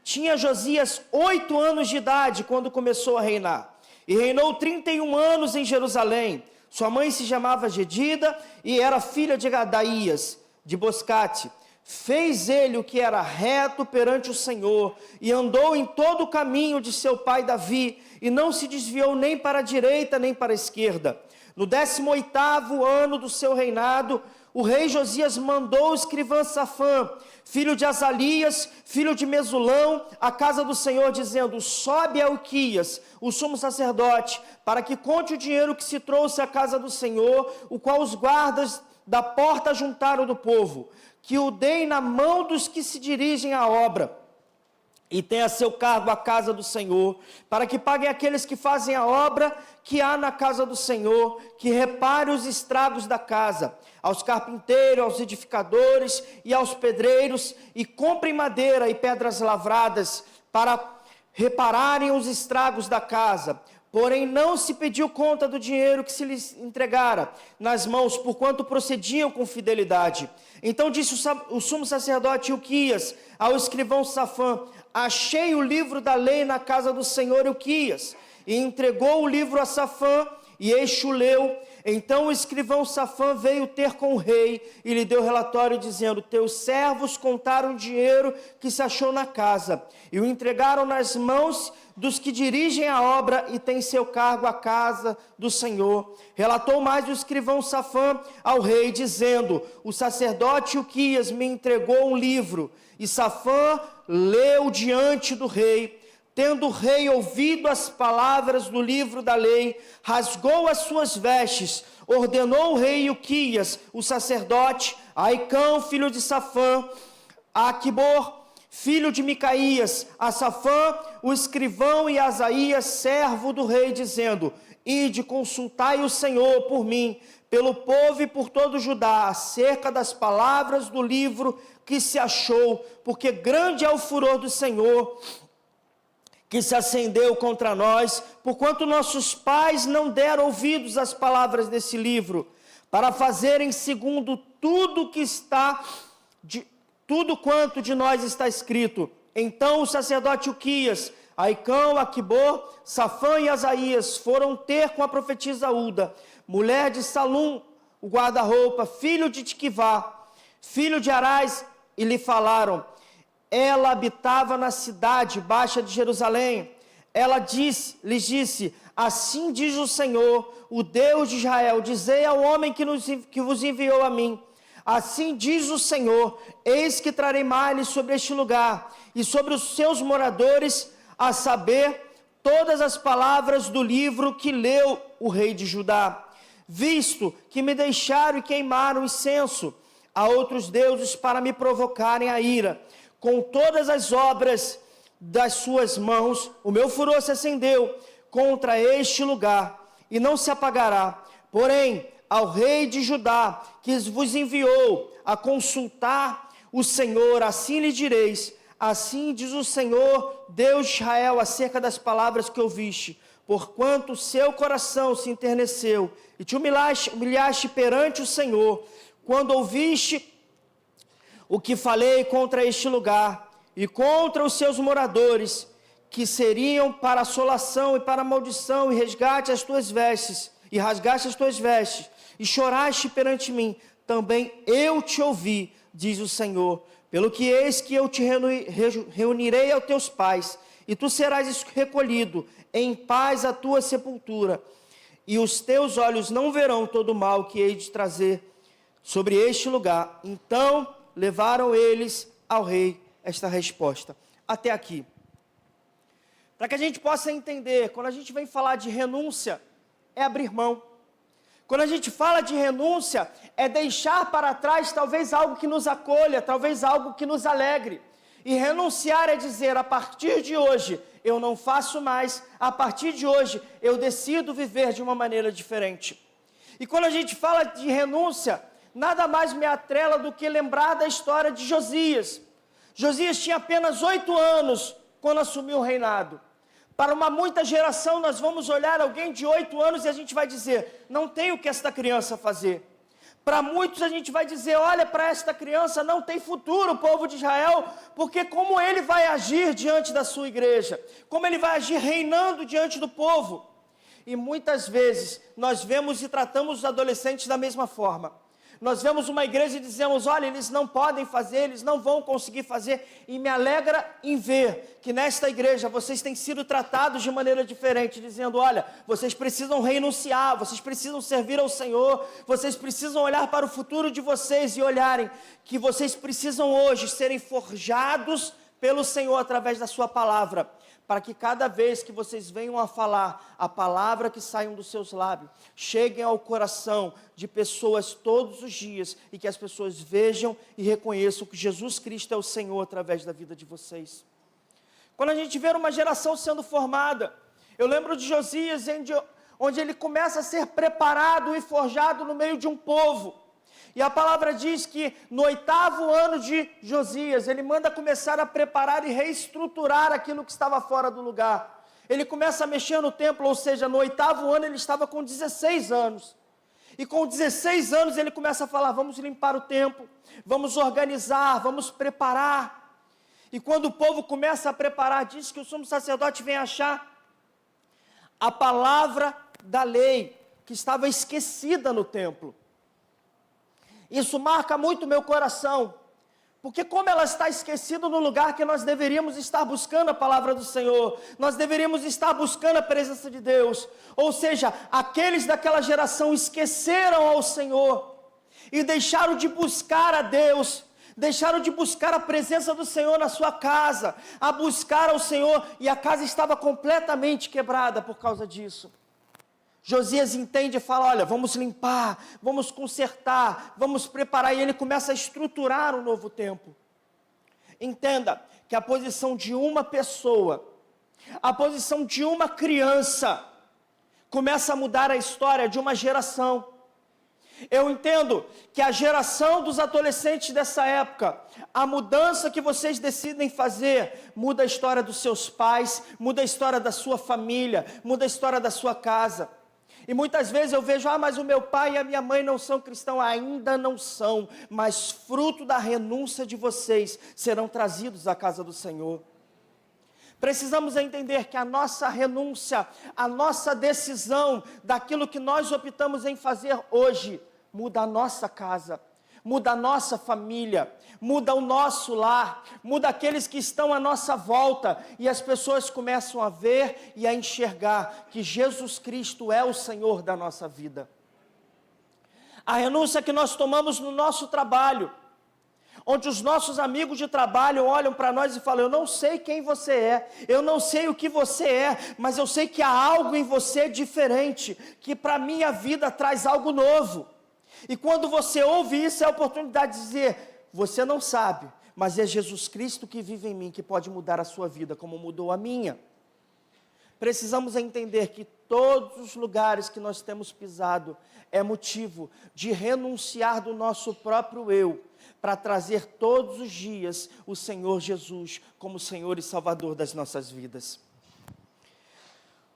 Tinha Josias 8 anos de idade quando começou a reinar, e reinou 31 anos em Jerusalém. Sua mãe se chamava Jedida e era filha de Gadaías, de Boscate. Fez ele o que era reto perante o Senhor, e andou em todo o caminho de seu pai Davi, e não se desviou nem para a direita nem para a esquerda. No 18º ano do seu reinado, o rei Josias mandou o escrivão Safã, filho de Azalias, filho de Mesulão, à casa do Senhor, dizendo: sobe a Ilquias, o sumo sacerdote, para que conte o dinheiro que se trouxe à casa do Senhor, o qual os guardas da porta juntaram do povo, que o deem na mão dos que se dirigem à obra, e tenha a seu cargo a casa do Senhor, para que paguem aqueles que fazem a obra que há na casa do Senhor, que repare os estragos da casa, aos carpinteiros, aos edificadores e aos pedreiros, e comprem madeira e pedras lavradas, para repararem os estragos da casa. Porém não se pediu conta do dinheiro que se lhes entregara nas mãos, porquanto procediam com fidelidade. Então disse o sumo sacerdote Ilquias ao escrivão Safã: achei o livro da lei na casa do Senhor Ilquias. E entregou o livro a Safã, e este o leu. Então o escrivão Safã veio ter com o rei, e lhe deu relatório, dizendo: teus servos contaram o dinheiro que se achou na casa, e o entregaram nas mãos dos que dirigem a obra, e tem seu cargo a casa do Senhor. Relatou mais o escrivão Safã ao rei, dizendo: o sacerdote Ilquias me entregou um livro. E Safã leu diante do rei. Tendo o rei ouvido as palavras do livro da lei, rasgou as suas vestes, ordenou o rei Ilquias, o sacerdote, a Aicão, filho de Safã, a Aquibor, filho de Micaías, a Safã, o escrivão, e a Asaías, servo do rei, dizendo: ide, consultai o Senhor por mim, pelo povo e por todo Judá, acerca das palavras do livro que se achou, porque grande é o furor do Senhor, que se acendeu contra nós, porquanto nossos pais não deram ouvidos às palavras desse livro, para fazerem segundo tudo quanto de nós está escrito. Então o sacerdote Ilquias, Aicão, Aquibor, Safã e Asaías foram ter com a profetisa Uda, mulher de Salum, o guarda-roupa, filho de Tiquivá, filho de Arás, e lhe falaram: ela habitava na cidade baixa de Jerusalém. Ela lhes disse, assim diz o Senhor, o Deus de Israel, dizei ao homem que vos enviou a mim, assim diz o Senhor, eis que trarei males sobre este lugar, e sobre os seus moradores, a saber, todas as palavras do livro que leu o rei de Judá, visto que me deixaram e queimaram incenso a outros deuses para me provocarem a ira, com todas as obras das suas mãos, o meu furor se acendeu contra este lugar, e não se apagará. Porém, ao rei de Judá, que vos enviou a consultar o Senhor, assim lhe direis, assim diz o Senhor, Deus de Israel, acerca das palavras que ouviste, porquanto o seu coração se enterneceu, e te humilhaste perante o Senhor, quando ouviste o que falei contra este lugar, e contra os seus moradores, que seriam para assolação e para maldição, e rasgaste as tuas vestes, e choraste perante mim, também eu te ouvi, diz o Senhor, pelo que eis que eu te reunirei aos teus pais, e tu serás recolhido em paz à tua sepultura, e os teus olhos não verão todo o mal que hei de trazer sobre este lugar. Então levaram eles ao rei esta resposta. Até aqui. Para que a gente possa entender, quando a gente vem falar de renúncia, é abrir mão. Quando a gente fala de renúncia, é deixar para trás talvez algo que nos acolha, talvez algo que nos alegre. E renunciar é dizer, a partir de hoje, eu não faço mais, a partir de hoje, eu decido viver de uma maneira diferente. E quando a gente fala de renúncia, nada mais me atrela do que lembrar da história de Josias. Josias tinha apenas 8 anos quando assumiu o reinado. Para muita geração, nós vamos olhar alguém de 8 anos e a gente vai dizer, não tem o que esta criança fazer. Para muitos a gente vai dizer, olha para esta criança, não tem futuro, o povo de Israel, porque como ele vai agir diante da sua igreja? Como ele vai agir reinando diante do povo? E muitas vezes nós vemos e tratamos os adolescentes da mesma forma. Nós vemos uma igreja e dizemos, olha, eles não podem fazer, eles não vão conseguir fazer, e me alegra em ver que nesta igreja vocês têm sido tratados de maneira diferente, dizendo, olha, vocês precisam renunciar, vocês precisam servir ao Senhor, vocês precisam olhar para o futuro de vocês e olharem que vocês precisam hoje serem forjados pelo Senhor através da sua palavra, para que cada vez que vocês venham a falar, a palavra que saiam dos seus lábios, cheguem ao coração de pessoas todos os dias, e que as pessoas vejam e reconheçam que Jesus Cristo é o Senhor através da vida de vocês. Quando a gente vê uma geração sendo formada, eu lembro de Josias, onde ele começa a ser preparado e forjado no meio de um povo. E a palavra diz que no 8º ano de Josias, ele manda começar a preparar e reestruturar aquilo que estava fora do lugar. Ele começa a mexer no templo, ou seja, no 8º ano ele estava com 16 anos. E com 16 anos ele começa a falar, vamos limpar o templo, vamos organizar, vamos preparar. E quando o povo começa a preparar, diz que o sumo sacerdote vem achar a palavra da lei, que estava esquecida no templo. Isso marca muito o meu coração, porque como ela está esquecida no lugar que nós deveríamos estar buscando a palavra do Senhor, nós deveríamos estar buscando a presença de Deus, ou seja, aqueles daquela geração esqueceram ao Senhor, e deixaram de buscar a Deus, deixaram de buscar a presença do Senhor na sua casa, a buscar ao Senhor, e a casa estava completamente quebrada por causa disso. Josias entende e fala, olha, vamos limpar, vamos consertar, vamos preparar, e ele começa a estruturar um novo templo. Entenda que a posição de uma pessoa, a posição de uma criança, começa a mudar a história de uma geração. Eu entendo que a geração dos adolescentes dessa época, a mudança que vocês decidem fazer, muda a história dos seus pais, muda a história da sua família, muda a história da sua casa. E muitas vezes eu vejo, mas o meu pai e a minha mãe não são cristãos, ainda não são, mas fruto da renúncia de vocês, serão trazidos à casa do Senhor. Precisamos entender que a nossa renúncia, a nossa decisão, daquilo que nós optamos em fazer hoje, muda a nossa casa, muda a nossa família, muda o nosso lar, muda aqueles que estão à nossa volta, e as pessoas começam a ver e a enxergar que Jesus Cristo é o Senhor da nossa vida. A renúncia que nós tomamos no nosso trabalho, onde os nossos amigos de trabalho olham para nós e falam: eu não sei quem você é, eu não sei o que você é, mas eu sei que há algo em você diferente, que para a minha vida traz algo novo. E quando você ouve isso, é a oportunidade de dizer: você não sabe, mas é Jesus Cristo que vive em mim, que pode mudar a sua vida, como mudou a minha. Precisamos entender que todos os lugares que nós temos pisado é motivo de renunciar do nosso próprio eu, para trazer todos os dias o Senhor Jesus como Senhor e Salvador das nossas vidas.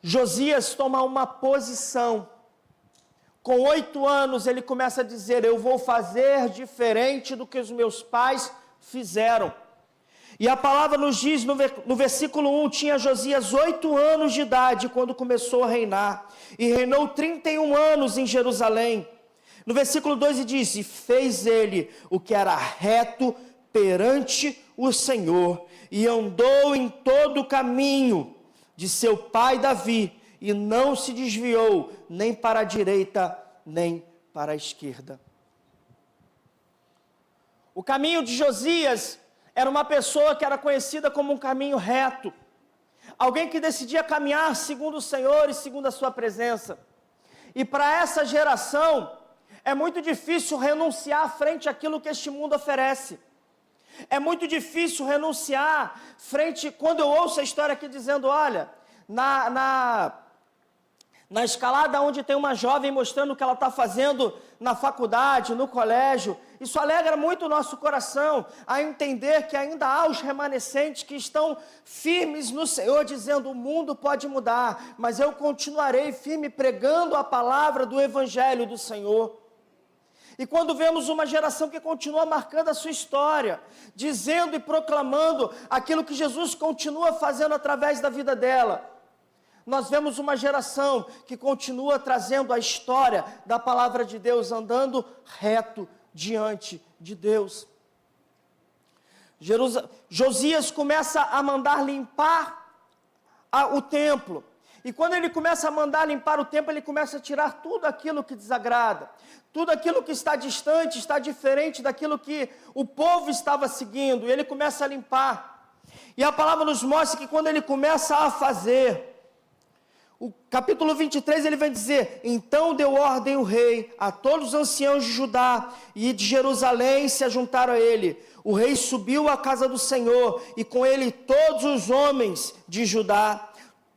Josias toma uma posição. Com 8 anos ele começa a dizer: eu vou fazer diferente do que os meus pais fizeram. E a palavra nos diz no versículo 1, tinha Josias 8 anos de idade quando começou a reinar, e reinou 31 anos em Jerusalém. No versículo 2 diz: e fez ele o que era reto perante o Senhor, e andou em todo o caminho de seu pai Davi, e não se desviou nem para a direita, nem para a esquerda. O caminho de Josias era uma pessoa que era conhecida como um caminho reto, alguém que decidia caminhar segundo o Senhor e segundo a sua presença. E para essa geração, é muito difícil renunciar frente àquilo que este mundo oferece. É muito difícil renunciar frente, quando eu ouço a história aqui dizendo: olha, na escalada onde tem uma jovem mostrando o que ela está fazendo na faculdade, no colégio, isso alegra muito o nosso coração, a entender que ainda há os remanescentes que estão firmes no Senhor, dizendo: o mundo pode mudar, mas eu continuarei firme pregando a palavra do Evangelho do Senhor. E quando vemos uma geração que continua marcando a sua história, dizendo e proclamando aquilo que Jesus continua fazendo através da vida dela, nós vemos uma geração que continua trazendo a história da palavra de Deus, andando reto diante de Deus. Josias começa a mandar limpar o templo. E quando ele começa a mandar limpar o templo, ele começa a tirar tudo aquilo que desagrada, tudo aquilo que está distante, está diferente daquilo que o povo estava seguindo, e ele começa a limpar. E a palavra nos mostra que quando ele começa a fazer, o capítulo 23 ele vai dizer: então deu ordem o rei a todos os anciãos de Judá e de Jerusalém se ajuntaram a ele. O rei subiu à casa do Senhor, e com ele todos os homens de Judá,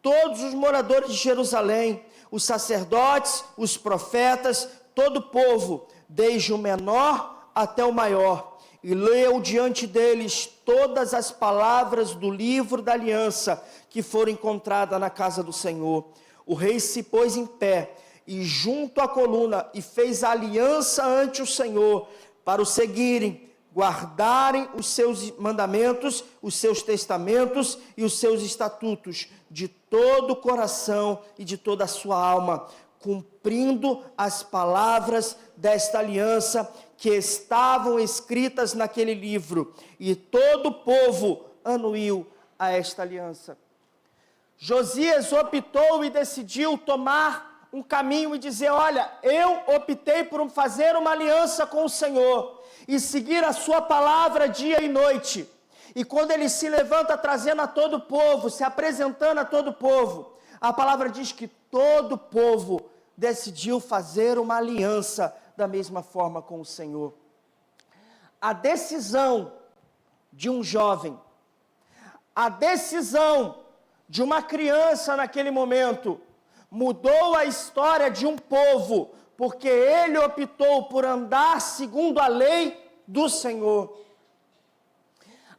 todos os moradores de Jerusalém, os sacerdotes, os profetas, todo o povo, desde o menor até o maior, e leu diante deles todas as palavras do livro da aliança que foram encontradas na casa do Senhor. O rei se pôs em pé e junto à coluna e fez aliança ante o Senhor para o seguirem, guardarem os seus mandamentos, os seus testamentos e os seus estatutos de todo o coração e de toda a sua alma, cumprindo as palavras desta aliança que estavam escritas naquele livro. E todo o povo anuiu a esta aliança. Josias optou e decidiu tomar um caminho e dizer: olha, eu optei por fazer uma aliança com o Senhor e seguir a sua palavra dia e noite. E quando ele se levanta trazendo a todo o povo, se apresentando a todo o povo, a palavra diz que todo o povo decidiu fazer uma aliança da mesma forma com o Senhor. A decisão de um jovem, a decisão de uma criança naquele momento, mudou a história de um povo, porque ele optou por andar segundo a lei do Senhor.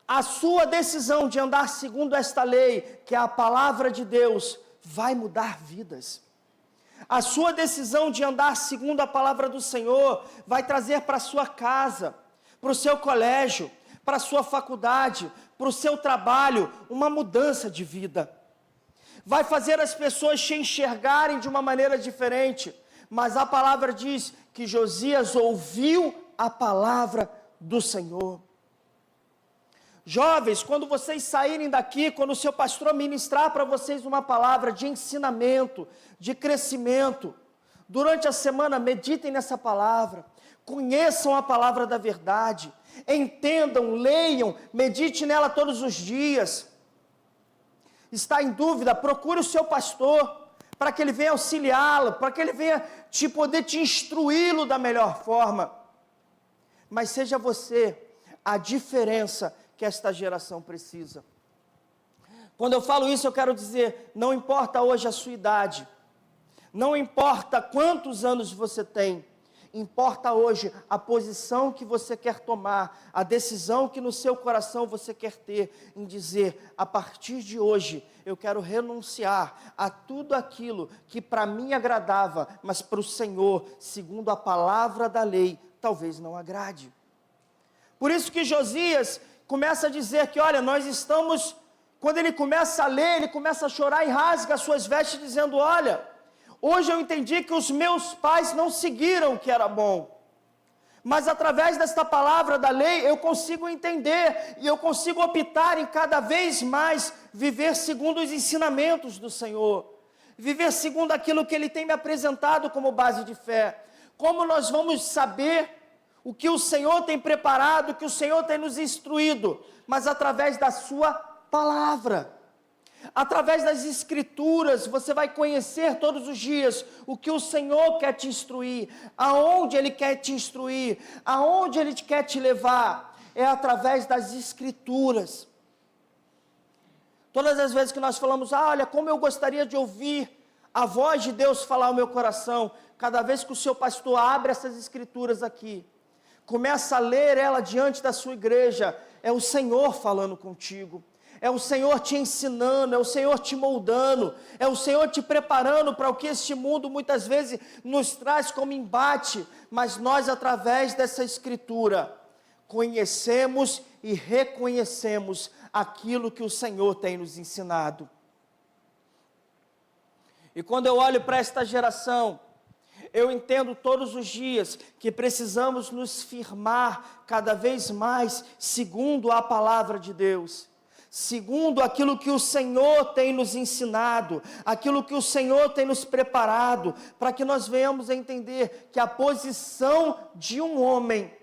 A sua decisão de andar segundo esta lei, que é a palavra de Deus, vai mudar vidas. A sua decisão de andar segundo a palavra do Senhor vai trazer para a sua casa, para o seu colégio, para a sua faculdade, para o seu trabalho, uma mudança de vida. Vai fazer as pessoas te enxergarem de uma maneira diferente. Mas a palavra diz que Josias ouviu a palavra do Senhor. Jovens, quando vocês saírem daqui, quando o seu pastor ministrar para vocês uma palavra de ensinamento, de crescimento, durante a semana meditem nessa palavra, conheçam a palavra da verdade, entendam, leiam, medite nela todos os dias. Está em dúvida, procure o seu pastor, para que ele venha auxiliá-lo, para que ele venha poder te instruí-lo da melhor forma. Mas seja você a diferença que esta geração precisa. Quando eu falo isso, eu quero dizer, não importa hoje a sua idade, não importa quantos anos você tem, importa hoje a posição que você quer tomar, a decisão que no seu coração você quer ter, em dizer, a partir de hoje, eu quero renunciar a tudo aquilo que para mim agradava, mas para o Senhor, segundo a palavra da lei, talvez não agrade. Por isso que Josias começa a dizer que, olha, nós estamos, quando ele começa a ler, ele começa a chorar e rasga as suas vestes, dizendo, olha, hoje eu entendi que os meus pais não seguiram o que era bom, mas através desta palavra da lei, eu consigo entender, e eu consigo optar em cada vez mais viver segundo os ensinamentos do Senhor, viver segundo aquilo que Ele tem me apresentado como base de fé. Como nós vamos saber o que o Senhor tem preparado, o que o Senhor tem nos instruído? Mas através da sua palavra, através das Escrituras, você vai conhecer todos os dias o que o Senhor quer te instruir, aonde Ele quer te instruir, aonde Ele quer te levar, é através das Escrituras. Todas as vezes que nós falamos, olha, como eu gostaria de ouvir a voz de Deus falar ao meu coração, cada vez que o seu pastor abre essas Escrituras aqui, começa a ler ela diante da sua igreja, é o Senhor falando contigo, é o Senhor te ensinando, é o Senhor te moldando, é o Senhor te preparando para o que este mundo muitas vezes nos traz como embate, mas nós através dessa Escritura, conhecemos e reconhecemos aquilo que o Senhor tem nos ensinado. E quando eu olho para esta geração, eu entendo todos os dias que precisamos nos firmar cada vez mais segundo a palavra de Deus, segundo aquilo que o Senhor tem nos ensinado, aquilo que o Senhor tem nos preparado, para que nós venhamos a entender que a posição de um homem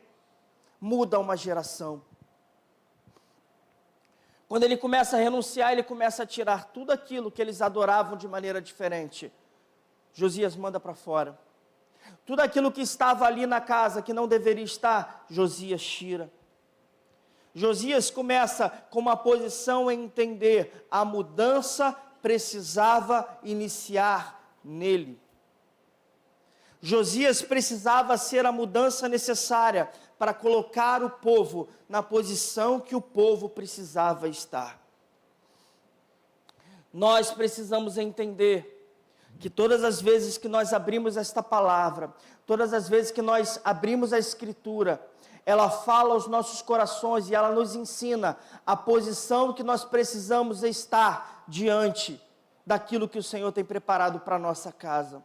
muda uma geração. Quando ele começa a renunciar, ele começa a tirar tudo aquilo que eles adoravam de maneira diferente. Josias manda para fora. Tudo aquilo que estava ali na casa, que não deveria estar, Josias tira. Josias começa com uma posição em entender, a mudança precisava iniciar nele. Josias precisava ser a mudança necessária para colocar o povo na posição que o povo precisava estar. Nós precisamos entender que todas as vezes que nós abrimos esta palavra, todas as vezes que nós abrimos a Escritura, ela fala aos nossos corações e ela nos ensina a posição que nós precisamos estar diante daquilo que o Senhor tem preparado para a nossa casa.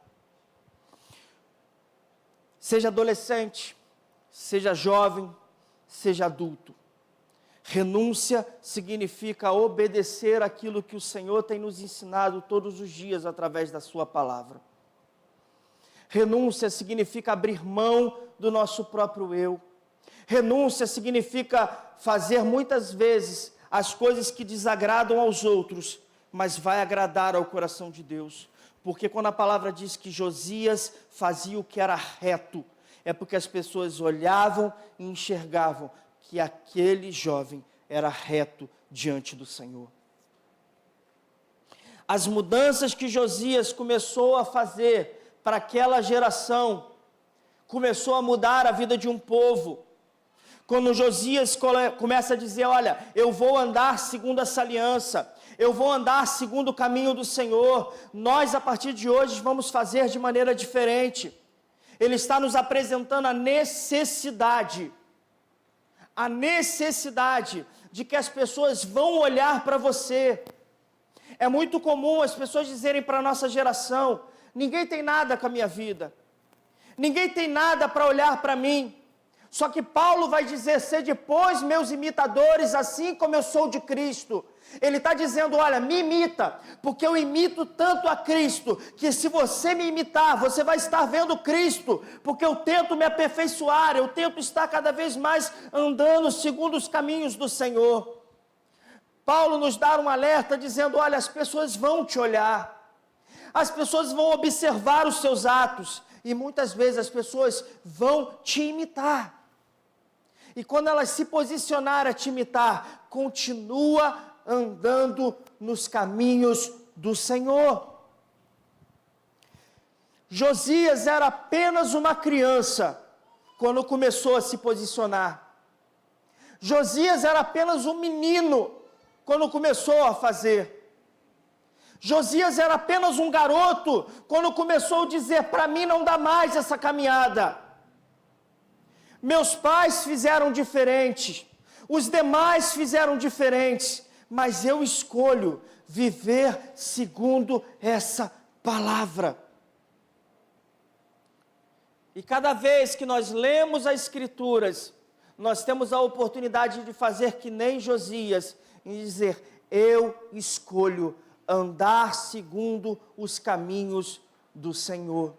Seja adolescente, seja jovem, seja adulto. Renúncia significa obedecer aquilo que o Senhor tem nos ensinado todos os dias através da sua palavra. Renúncia significa abrir mão do nosso próprio eu. Renúncia significa fazer muitas vezes as coisas que desagradam aos outros, mas vai agradar ao coração de Deus. Porque quando a palavra diz que Josias fazia o que era reto, é porque as pessoas olhavam e enxergavam que aquele jovem era reto diante do Senhor. As mudanças que Josias começou a fazer para aquela geração, começou a mudar a vida de um povo. Quando Josias começa a dizer, olha, eu vou andar segundo essa aliança, eu vou andar segundo o caminho do Senhor, nós a partir de hoje vamos fazer de maneira diferente. Ele está nos apresentando a necessidade de que as pessoas vão olhar para você. É muito comum as pessoas dizerem para a nossa geração, ninguém tem nada com a minha vida, ninguém tem nada para olhar para mim, Só que Paulo vai dizer, sede, pois, meus imitadores, assim como eu sou de Cristo. Ele está dizendo, olha, me imita, porque eu imito tanto a Cristo, que se você me imitar, você vai estar vendo Cristo, porque eu tento me aperfeiçoar, eu tento estar cada vez mais andando segundo os caminhos do Senhor. Paulo nos dá um alerta dizendo, olha, as pessoas vão te olhar, as pessoas vão observar os seus atos, e muitas vezes as pessoas vão te imitar. E quando elas se posicionarem a te imitar, continua andando nos caminhos do Senhor. Josias era apenas uma criança quando começou a se posicionar. Josias era apenas um menino quando começou a fazer. Josias era apenas um garoto quando começou a dizer, para mim não dá mais essa caminhada. Meus pais fizeram diferente, os demais fizeram diferentes, mas eu escolho viver segundo essa palavra. E cada vez que nós lemos as Escrituras, nós temos a oportunidade de fazer que nem Josias, e dizer, eu escolho andar segundo os caminhos do Senhor.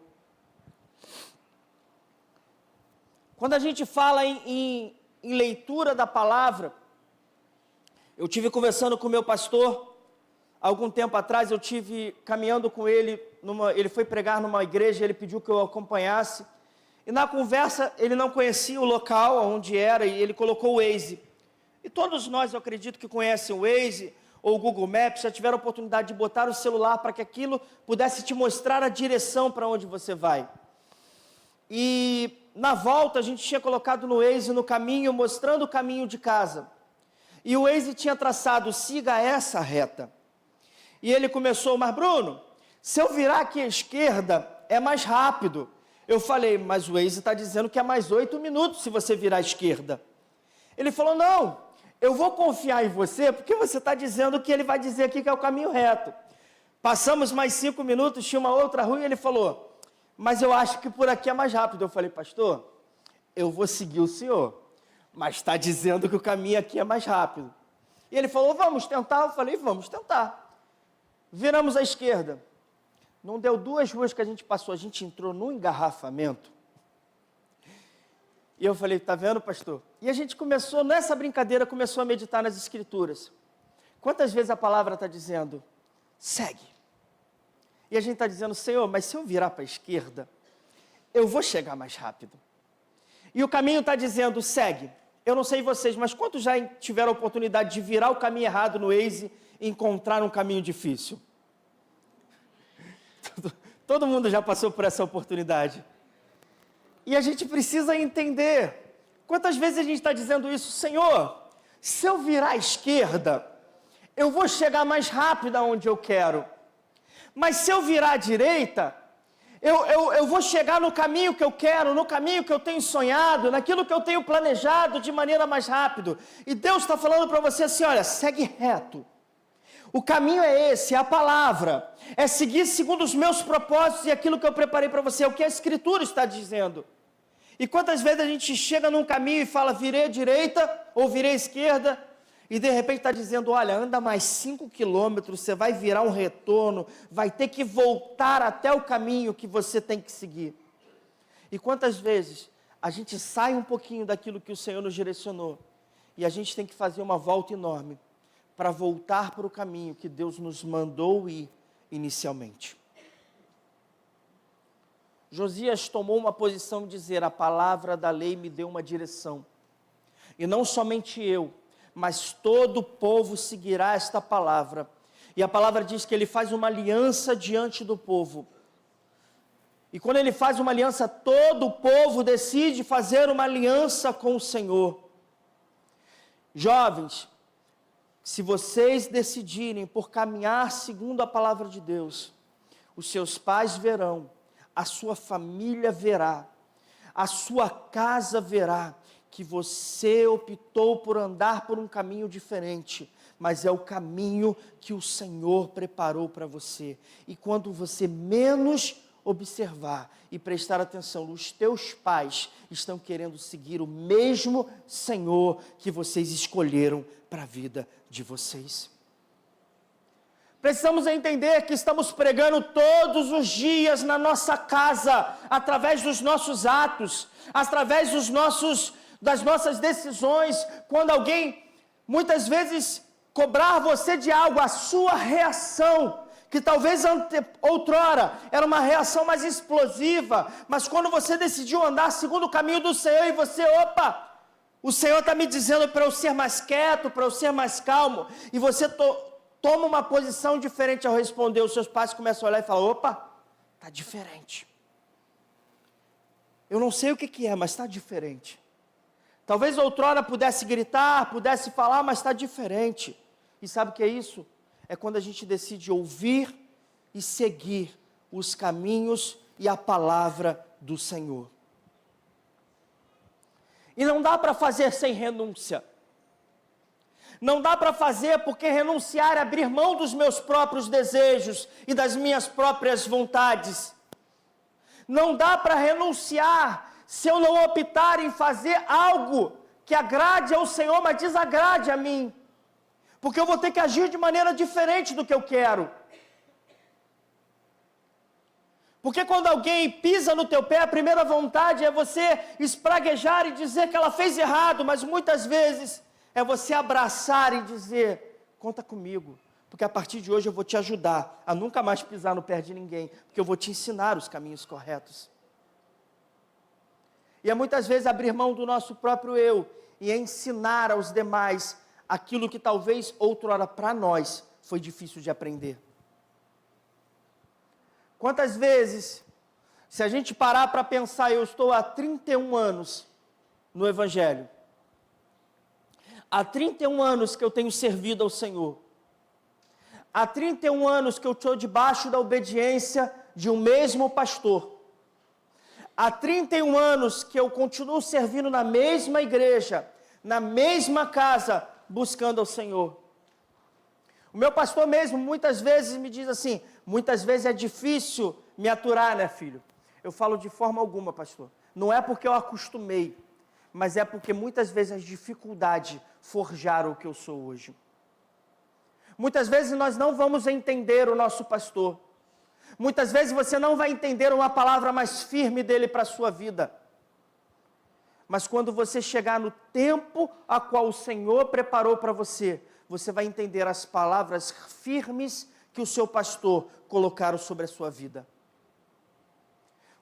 Quando a gente fala em leitura da palavra, eu tive conversando com o meu pastor, algum tempo atrás eu tive caminhando com ele, ele foi pregar numa igreja, ele pediu que eu acompanhasse, e na conversa ele não conhecia o local onde era, e ele colocou o Waze. E todos nós, eu acredito que conhecem o Waze, ou o Google Maps, já tiveram a oportunidade de botar o celular para que aquilo pudesse te mostrar a direção para onde você vai. E na volta a gente tinha colocado no Waze, no caminho, mostrando o caminho de casa. E o Waze tinha traçado, siga essa reta. E ele começou, mas Bruno, se eu virar aqui à esquerda, é mais rápido. Eu falei, mas o Waze está dizendo que é mais 8 minutos se você virar à esquerda. Ele falou, não, eu vou confiar em você, porque você está dizendo que ele vai dizer aqui que é o caminho reto. Passamos mais 5 minutos, tinha uma outra rua, e ele falou, mas eu acho que por aqui é mais rápido. Eu falei, pastor, eu vou seguir o senhor, mas está dizendo que o caminho aqui é mais rápido. E ele falou, vamos tentar? Eu falei, vamos tentar. Viramos à esquerda. Não deu 2 ruas que a gente passou, a gente entrou num engarrafamento. E eu falei, está vendo, pastor? E a gente começou, nessa brincadeira, começou a meditar nas Escrituras. Quantas vezes a palavra está dizendo, segue. E a gente está dizendo, Senhor, mas se eu virar para a esquerda, eu vou chegar mais rápido. E o caminho está dizendo, segue. Eu não sei vocês, mas quantos já tiveram a oportunidade de virar o caminho errado no Waze e encontrar um caminho difícil? Todo mundo já passou por essa oportunidade. E a gente precisa entender, quantas vezes a gente está dizendo isso, Senhor, se eu virar à esquerda, eu vou chegar mais rápido aonde eu quero. Mas se eu virar à direita, eu vou chegar no caminho que eu quero, no caminho que eu tenho sonhado, naquilo que eu tenho planejado de maneira mais rápida. E Deus está falando para você assim, olha, segue reto. O caminho é esse, é a palavra, é seguir segundo os meus propósitos e aquilo que eu preparei para você, é o que a Escritura está dizendo. E quantas vezes a gente chega num caminho e fala, virei à direita ou virei à esquerda, e de repente está dizendo, olha, anda mais 5 quilômetros, você vai virar um retorno, vai ter que voltar até o caminho que você tem que seguir. E quantas vezes a gente sai um pouquinho daquilo que o Senhor nos direcionou, e a gente tem que fazer uma volta enorme, para voltar para o caminho que Deus nos mandou ir inicialmente. Josias tomou uma posição de dizer, a palavra da lei me deu uma direção. E não somente eu, mas todo o povo seguirá esta palavra. E a palavra diz que ele faz uma aliança diante do povo. E quando ele faz uma aliança, todo o povo decide fazer uma aliança com o Senhor. Jovens, se vocês decidirem por caminhar segundo a palavra de Deus, os seus pais verão, a sua família verá, a sua casa verá, que você optou por andar por um caminho diferente, mas é o caminho que o Senhor preparou para você. E quando você menos observar e prestar atenção. Os teus pais estão querendo seguir o mesmo Senhor que vocês escolheram para a vida de vocês. Precisamos entender que estamos pregando todos os dias na nossa casa, através dos nossos atos, através das nossas decisões. Quando alguém, muitas vezes, cobrar você de algo, a sua reação, que talvez outrora era uma reação mais explosiva, mas quando você decidiu andar segundo o caminho do Senhor e você, o Senhor está me dizendo para eu ser mais quieto, para eu ser mais calmo, e você toma uma posição diferente ao responder, os seus pais começam a olhar e falam, está diferente. Eu não sei o que é, mas está diferente. Talvez outrora pudesse gritar, pudesse falar, mas está diferente. E sabe o que é isso? É quando a gente decide ouvir e seguir os caminhos e a palavra do Senhor. E não dá para fazer sem renúncia. Não dá para fazer porque renunciar é abrir mão dos meus próprios desejos e das minhas próprias vontades. Não dá para renunciar se eu não optar em fazer algo que agrade ao Senhor, mas desagrade a mim. Porque eu vou ter que agir de maneira diferente do que eu quero. Porque quando alguém pisa no teu pé, a primeira vontade é você espraguejar e dizer que ela fez errado, mas muitas vezes é você abraçar e dizer, conta comigo, porque a partir de hoje eu vou te ajudar a nunca mais pisar no pé de ninguém, porque eu vou te ensinar os caminhos corretos. E é muitas vezes abrir mão do nosso próprio eu e ensinar aos demais aquilo que talvez outrora para nós foi difícil de aprender. Quantas vezes, se a gente parar para pensar, eu estou há 31 anos no Evangelho, há 31 anos que eu tenho servido ao Senhor, há 31 anos que eu estou debaixo da obediência de um mesmo pastor, há 31 anos que eu continuo servindo na mesma igreja, na mesma casa, buscando ao Senhor. O meu pastor mesmo, muitas vezes me diz assim, muitas vezes é difícil me aturar, né, filho? Eu falo de forma alguma, pastor. Não é porque eu acostumei, mas é porque muitas vezes as dificuldades forjaram o que eu sou hoje. Muitas vezes nós não vamos entender o nosso pastor. Muitas vezes você não vai entender uma palavra mais firme dele para a sua vida. Mas quando você chegar no tempo a qual o Senhor preparou para você, você vai entender as palavras firmes que o seu pastor colocaram sobre a sua vida.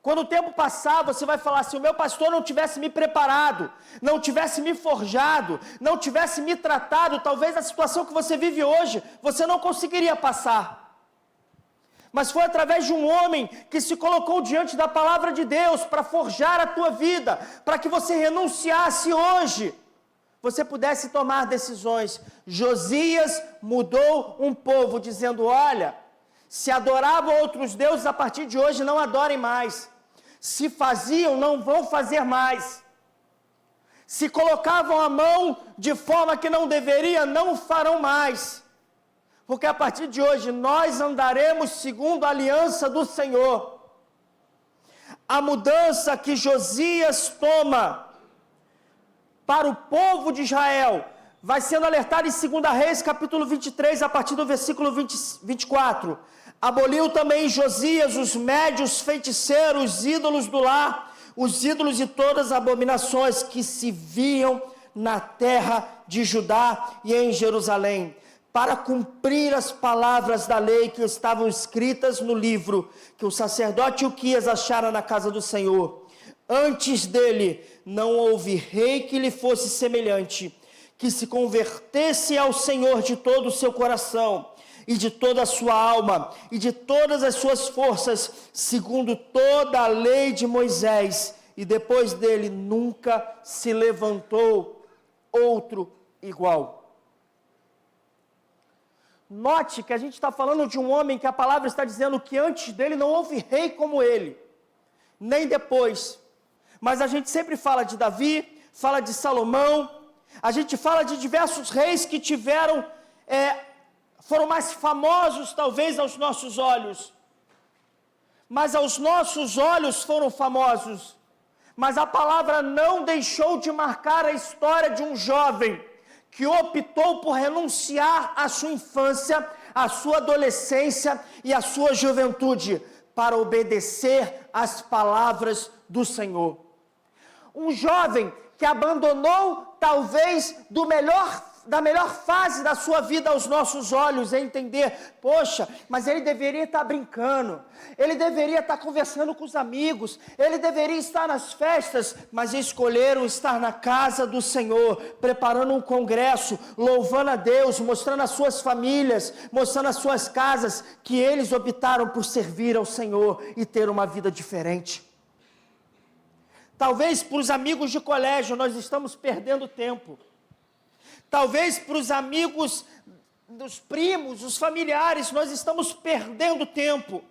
Quando o tempo passar, você vai falar, se o meu pastor não tivesse me preparado, não tivesse me forjado, não tivesse me tratado, talvez a situação que você vive hoje, você não conseguiria passar. Mas foi através de um homem que se colocou diante da palavra de Deus para forjar a tua vida, para que você renunciasse hoje, você pudesse tomar decisões. Josias mudou um povo dizendo, olha, se adoravam outros deuses, a partir de hoje não adorem mais. Se faziam, não vão fazer mais. Se colocavam a mão de forma que não deveria, não farão mais. Porque a partir de hoje nós andaremos segundo a aliança do Senhor. A mudança que Josias toma para o povo de Israel vai sendo alertada em 2 Reis, capítulo 23, a partir do versículo 24. Aboliu também Josias os médios, feiticeiros, os ídolos do lar, os ídolos de todas as abominações que se viam na terra de Judá e em Jerusalém, para cumprir as palavras da lei que estavam escritas no livro que o sacerdote Ilquias achara na casa do Senhor. Antes dele não houve rei que lhe fosse semelhante, que se convertesse ao Senhor de todo o seu coração e de toda a sua alma e de todas as suas forças, segundo toda a lei de Moisés, e depois dele nunca se levantou outro igual. Note que a gente está falando de um homem que a palavra está dizendo que antes dele não houve rei como ele, nem depois. Mas a gente sempre fala de Davi, fala de Salomão, a gente fala de diversos reis que foram mais famosos talvez aos nossos olhos. mas aos nossos olhos foram famosos. Mas a palavra não deixou de marcar a história de um jovem que optou por renunciar à sua infância, à sua adolescência e à sua juventude, para obedecer às palavras do Senhor. Um jovem que abandonou, talvez, da melhor fase da sua vida aos nossos olhos, é entender, poxa, mas ele deveria estar brincando, ele deveria estar conversando com os amigos, ele deveria estar nas festas, mas escolheram estar na casa do Senhor, preparando um congresso, louvando a Deus, mostrando as suas famílias, mostrando as suas casas, que eles optaram por servir ao Senhor e ter uma vida diferente. Talvez para os amigos de colégio nós estamos perdendo tempo. Talvez para os amigos, dos primos, os familiares, nós estamos perdendo tempo.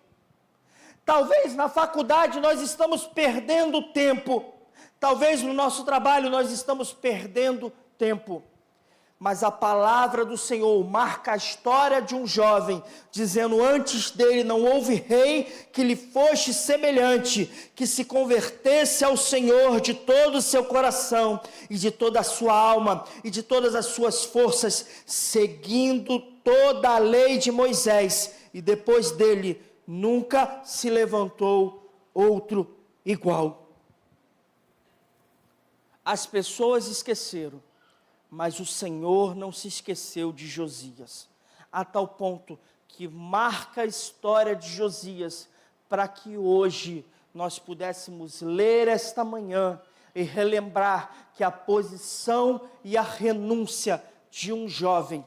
Talvez na faculdade nós estamos perdendo tempo. Talvez no nosso trabalho nós estamos perdendo tempo. Mas a palavra do Senhor marca a história de um jovem, dizendo: antes dele não houve rei que lhe fosse semelhante, que se convertesse ao Senhor de todo o seu coração, e de toda a sua alma, e de todas as suas forças, seguindo toda a lei de Moisés, e depois dele nunca se levantou outro igual. As pessoas esqueceram, mas o Senhor não se esqueceu de Josias, a tal ponto que marca a história de Josias, para que hoje nós pudéssemos ler esta manhã e relembrar que a posição e a renúncia de um jovem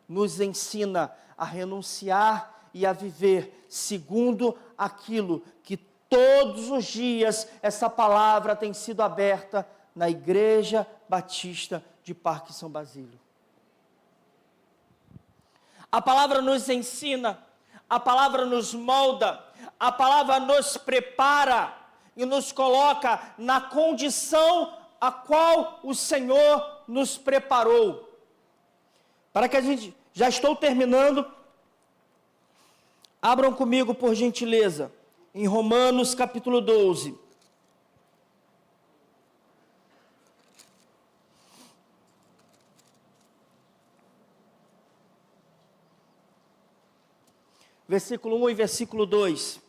nos ensina a renunciar e a viver segundo aquilo que todos os dias essa palavra tem sido aberta na Igreja Batista de Parque São Basílio. A palavra nos ensina, a palavra nos molda, a palavra nos prepara e nos coloca na condição a qual o Senhor nos preparou. Para que a gente, já estou terminando, abram comigo por gentileza, em Romanos capítulo 12. Versículo 1 e versículo 2.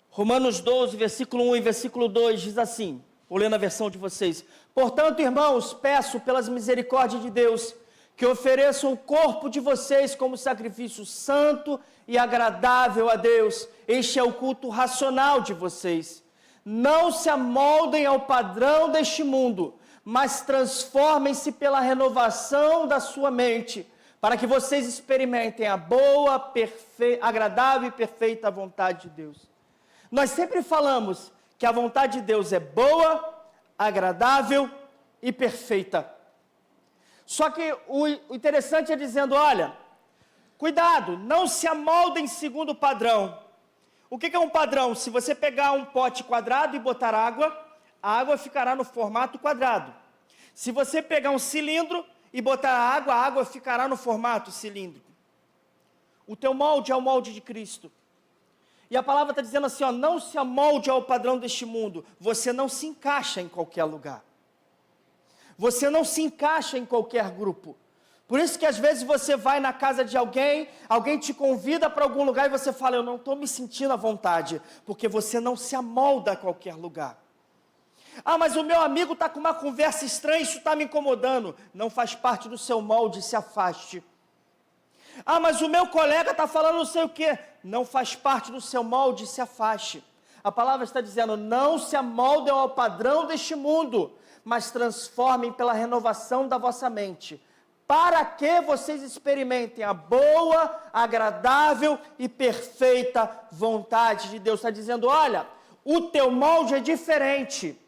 Romanos 12, versículo 1 e versículo 2 diz assim, vou ler na versão de vocês: portanto, irmãos, peço pelas misericórdias de Deus, que ofereçam o corpo de vocês como sacrifício santo e agradável a Deus. Este é o culto racional de vocês. Não se amoldem ao padrão deste mundo, mas transformem-se pela renovação da sua mente, para que vocês experimentem a boa, agradável e perfeita vontade de Deus. Nós sempre falamos que a vontade de Deus é boa, agradável e perfeita. Só que o interessante é dizendo, olha, cuidado, não se amoldem segundo o padrão. O que é um padrão? Se você pegar um pote quadrado e botar água, a água ficará no formato quadrado. Se você pegar um cilindro e botar a água ficará no formato cilíndrico. O teu molde é o molde de Cristo. E a palavra está dizendo assim, ó, não se amolde ao padrão deste mundo. Você não se encaixa em qualquer lugar. Você não se encaixa em qualquer grupo. Por isso que às vezes você vai na casa de alguém, alguém te convida para algum lugar e você fala, eu não estou me sentindo à vontade, porque você não se amolda a qualquer lugar. Ah, mas o meu amigo está com uma conversa estranha, isso está me incomodando. Não faz parte do seu molde, se afaste. Ah, mas o meu colega está falando não sei o quê. Não faz parte do seu molde, se afaste. A palavra está dizendo, não se amoldem ao padrão deste mundo, mas transformem pela renovação da vossa mente, para que vocês experimentem a boa, agradável e perfeita vontade de Deus. Está dizendo, olha, o teu molde é diferente.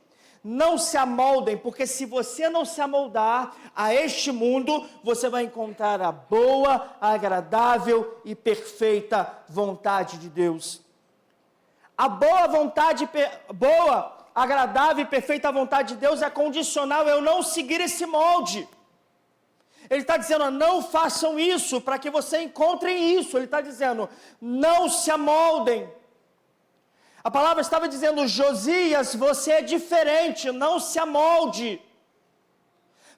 Não se amoldem, porque se você não se amoldar a este mundo, você vai encontrar a boa, agradável e perfeita vontade de Deus. A boa, agradável e perfeita vontade de Deus é condicional, eu não seguir esse molde. Ele está dizendo, não façam isso para que você encontrem isso. Ele está dizendo, não se amoldem. A palavra estava dizendo, Josias, você é diferente, não se amolde.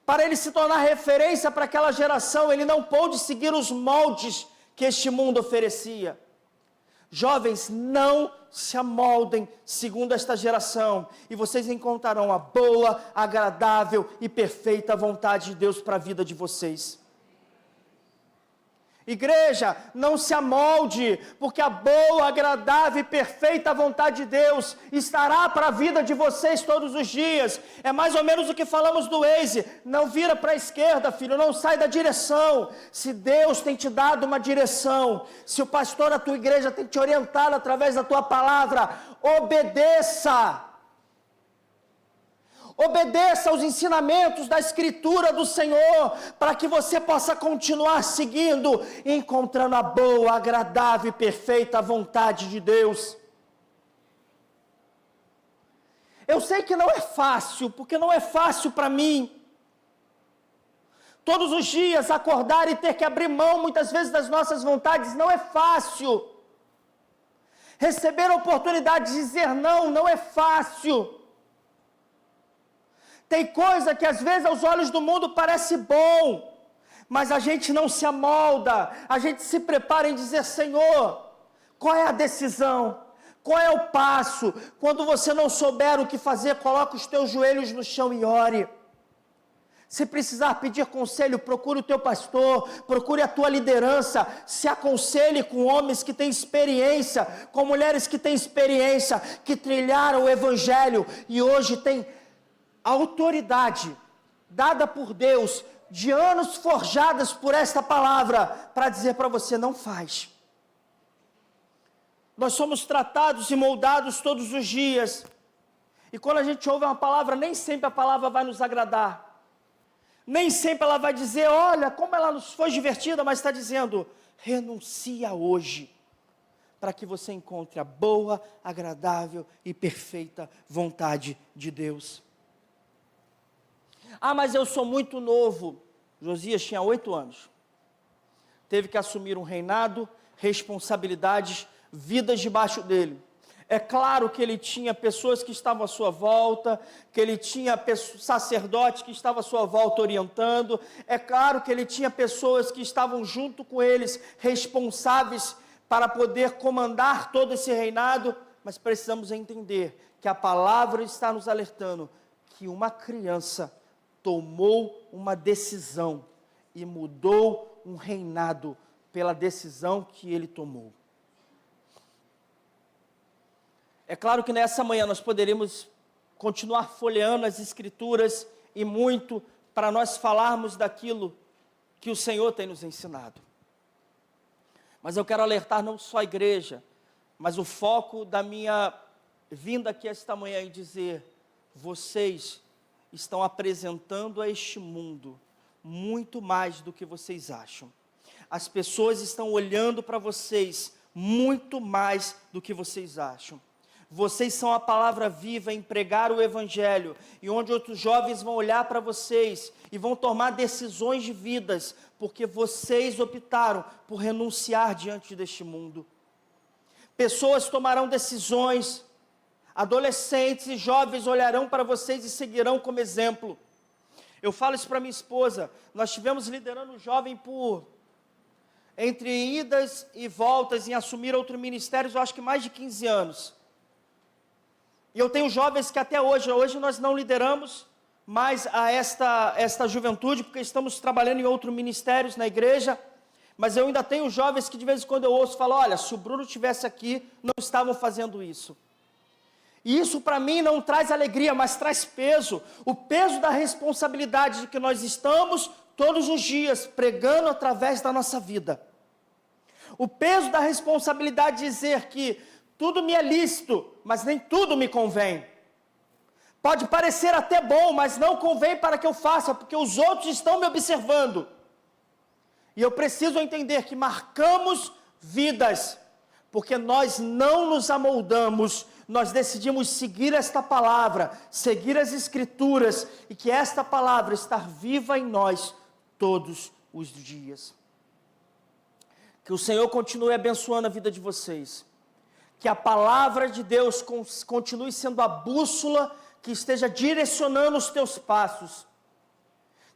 Para ele se tornar referência para aquela geração, ele não pôde seguir os moldes que este mundo oferecia. Jovens, não se amoldem segundo esta geração, e vocês encontrarão a boa, agradável e perfeita vontade de Deus para a vida de vocês. Igreja, não se amolde, porque a boa, agradável e perfeita vontade de Deus estará para a vida de vocês todos os dias. É mais ou menos o que falamos do Waze. Não vira para a esquerda, filho, não sai da direção. Se Deus tem te dado uma direção, se o pastor da tua igreja tem te orientado através da tua palavra, obedeça. Obedeça aos ensinamentos da Escritura do Senhor, para que você possa continuar seguindo, encontrando a boa, agradável e perfeita vontade de Deus. Eu sei que não é fácil, porque não é fácil para mim. Todos os dias acordar e ter que abrir mão muitas vezes das nossas vontades não é fácil. Receber a oportunidade de dizer não, não é fácil. Tem coisa que às vezes aos olhos do mundo parece bom, mas a gente não se amolda, a gente se prepara em dizer, Senhor, qual é a decisão? Qual é o passo? Quando você não souber o que fazer, coloque os teus joelhos no chão e ore. Se precisar pedir conselho, procure o teu pastor, procure a tua liderança, se aconselhe com homens que têm experiência, com mulheres que têm experiência, que trilharam o Evangelho e hoje têm autoridade dada por Deus, de anos forjadas por esta palavra, para dizer para você, não faz. Nós somos tratados e moldados todos os dias, e quando a gente ouve uma palavra, nem sempre a palavra vai nos agradar, nem sempre ela vai dizer, olha, como ela nos foi divertida, mas está dizendo, renuncia hoje, para que você encontre a boa, agradável e perfeita vontade de Deus. Ah, mas eu sou muito novo. Josias tinha 8 anos. Teve que assumir um reinado, responsabilidades, vidas debaixo dele. É claro que ele tinha pessoas que estavam à sua volta, que ele tinha sacerdotes que estavam à sua volta orientando. É claro que ele tinha pessoas que estavam junto com eles, responsáveis para poder comandar todo esse reinado. Mas precisamos entender que a palavra está nos alertando que uma criança tomou uma decisão e mudou um reinado pela decisão que ele tomou. É claro que nessa manhã nós poderíamos continuar folheando as Escrituras e muito para nós falarmos daquilo que o Senhor tem nos ensinado. Mas eu quero alertar não só a igreja, mas o foco da minha vinda aqui esta manhã e dizer, vocês estão apresentando a este mundo muito mais do que vocês acham. As pessoas estão olhando para vocês muito mais do que vocês acham. Vocês são a palavra viva em pregar o Evangelho, e onde outros jovens vão olhar para vocês e vão tomar decisões de vidas, porque vocês optaram por renunciar diante deste mundo. Pessoas tomarão decisões, adolescentes e jovens olharão para vocês e seguirão como exemplo. Eu falo isso para minha esposa, nós estivemos liderando um jovem por, entre idas e voltas, em assumir outro ministério, eu acho que mais de 15 anos. E eu tenho jovens que até hoje nós não lideramos mais a esta juventude, porque estamos trabalhando em outros ministérios na igreja, mas eu ainda tenho jovens que de vez em quando eu ouço falar, olha, se o Bruno estivesse aqui, não estavam fazendo isso. E isso para mim não traz alegria, mas traz peso. O peso da responsabilidade de que nós estamos todos os dias pregando através da nossa vida. O peso da responsabilidade de dizer que tudo me é lícito, mas nem tudo me convém. Pode parecer até bom, mas não convém para que eu faça, porque os outros estão me observando. E eu preciso entender que marcamos vidas, porque nós não nos amoldamos, nós decidimos seguir esta palavra, seguir as Escrituras, e que esta palavra está viva em nós todos os dias. Que o Senhor continue abençoando a vida de vocês. Que a palavra de Deus continue sendo a bússola que esteja direcionando os teus passos.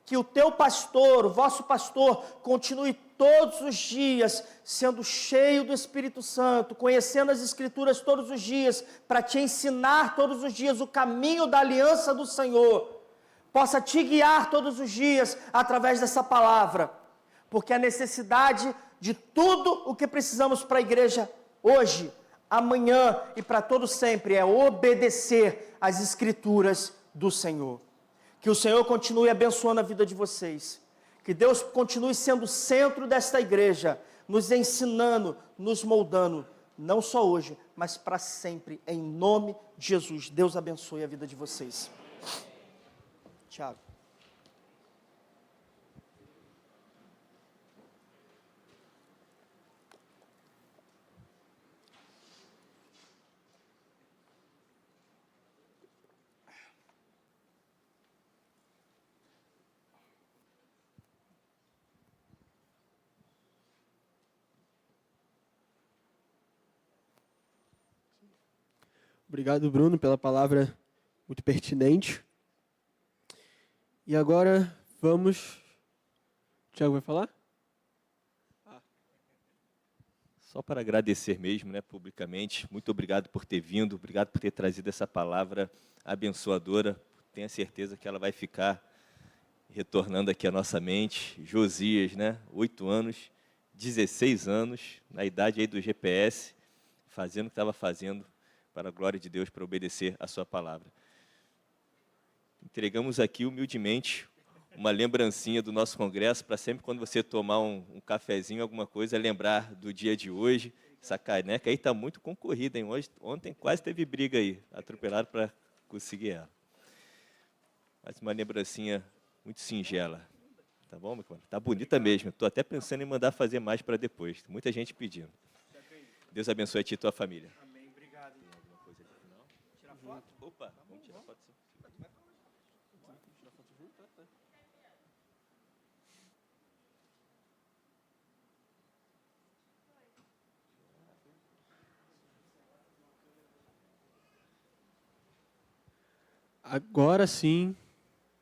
Que o teu pastor, o vosso pastor, continue todos os dias sendo cheio do Espírito Santo, conhecendo as Escrituras todos os dias, para te ensinar todos os dias o caminho da aliança do Senhor. Possa te guiar todos os dias através dessa palavra. Porque a necessidade de tudo o que precisamos para a igreja hoje, amanhã e para todo sempre é obedecer às Escrituras do Senhor. Que o Senhor continue abençoando a vida de vocês. Que Deus continue sendo o centro desta igreja, nos ensinando, nos moldando, não só hoje, mas para sempre, em nome de Jesus. Deus abençoe a vida de vocês. Tiago. Obrigado, Bruno, pela palavra muito pertinente. E agora vamos... Tiago vai falar? Só para agradecer mesmo, né, publicamente. Muito obrigado por ter vindo, obrigado por ter trazido essa palavra abençoadora. Tenho a certeza que ela vai ficar retornando aqui à nossa mente. Josias, né, 8 anos, 16 anos, na idade aí do GPS, fazendo o que estava fazendo, para a glória de Deus, para obedecer a sua palavra. Entregamos aqui humildemente uma lembrancinha do nosso congresso, para sempre quando você tomar um cafezinho, alguma coisa, lembrar do dia de hoje. Essa caneca aí está muito concorrida, hein? Ontem quase teve briga aí, atropelaram para conseguir ela. Mas uma lembrancinha muito singela. Tá bom, meu irmão? Tá bonita mesmo. Estou até pensando em mandar fazer mais para depois. Tem muita gente pedindo. Deus abençoe a ti e a tua família. Opa, vamos tirar foto sim. Agora sim,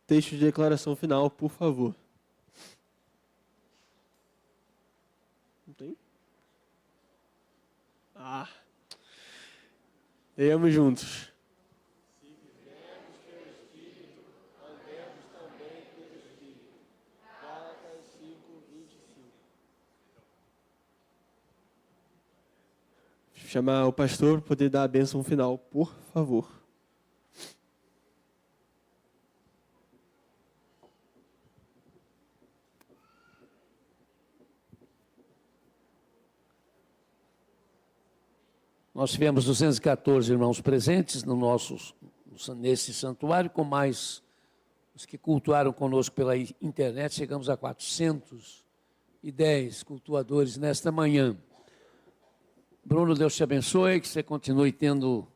texto de declaração final, por favor. Não tem? Leamos juntos. Chamar o pastor para poder dar a bênção final, por favor. Nós tivemos 214 irmãos presentes nesse santuário, com mais os que cultuaram conosco pela internet. Chegamos a 410 cultuadores nesta manhã. Bruno, Deus te abençoe, que você continue tendo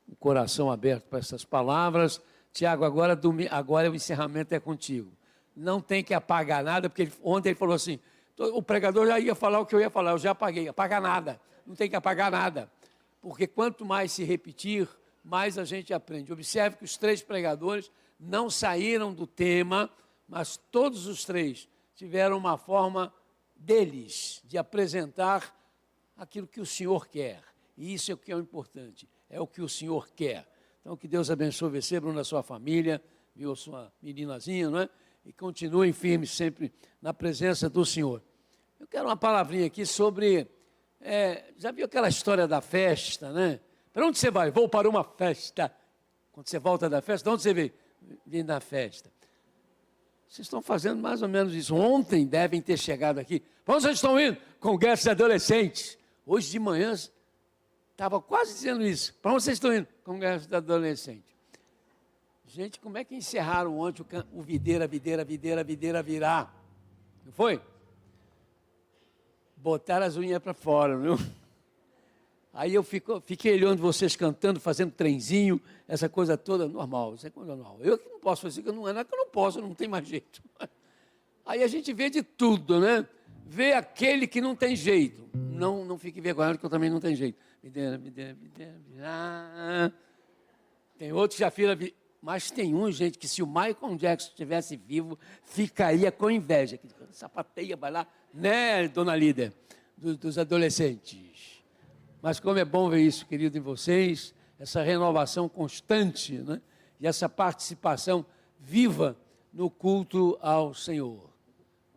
o coração aberto para essas palavras. Tiago, agora o encerramento é contigo. Não tem que apagar nada, porque ontem ele falou assim, o pregador já ia falar o que eu ia falar, eu já apaguei. Apagar nada, não tem que apagar nada. Porque quanto mais se repetir, mais a gente aprende. Observe que os 3 pregadores não saíram do tema, mas todos os 3 tiveram uma forma deles de apresentar aquilo que o Senhor quer. E isso é o que é o importante, é o que o Senhor quer. Então, que Deus abençoe você, Bruno, a sua família, viu a sua meninazinha, não é? E continuem firmes sempre na presença do Senhor. Eu quero uma palavrinha aqui sobre... já viu aquela história da festa, né? Para onde você vai? Vou para uma festa. Quando você volta da festa, de onde você veio? Vim da festa. Vocês estão fazendo mais ou menos isso. Ontem devem ter chegado aqui. Para onde vocês estão indo? Congresso de adolescentes. Hoje de manhã, estava quase dizendo isso. Para onde vocês estão indo? Congresso de adolescente. Gente, como é que encerraram ontem o videira, virar? Não foi? Botaram as unhas para fora, viu? Aí eu fiquei olhando vocês cantando, fazendo trenzinho, essa coisa toda normal, isso é coisa normal. Eu que não posso fazer, não é que eu não posso, não tem mais jeito. Aí a gente vê de tudo, né? Vê aquele que não tem jeito. Não fique envergonhado, que eu também não tenho jeito. Tem outros que já fizeram... Mas tem um, gente, que se o Michael Jackson estivesse vivo, ficaria com inveja. Sapateia, vai lá, né, dona líder, dos adolescentes. Mas como é bom ver isso, querido, em vocês, essa renovação constante, né? E essa participação viva no culto ao Senhor.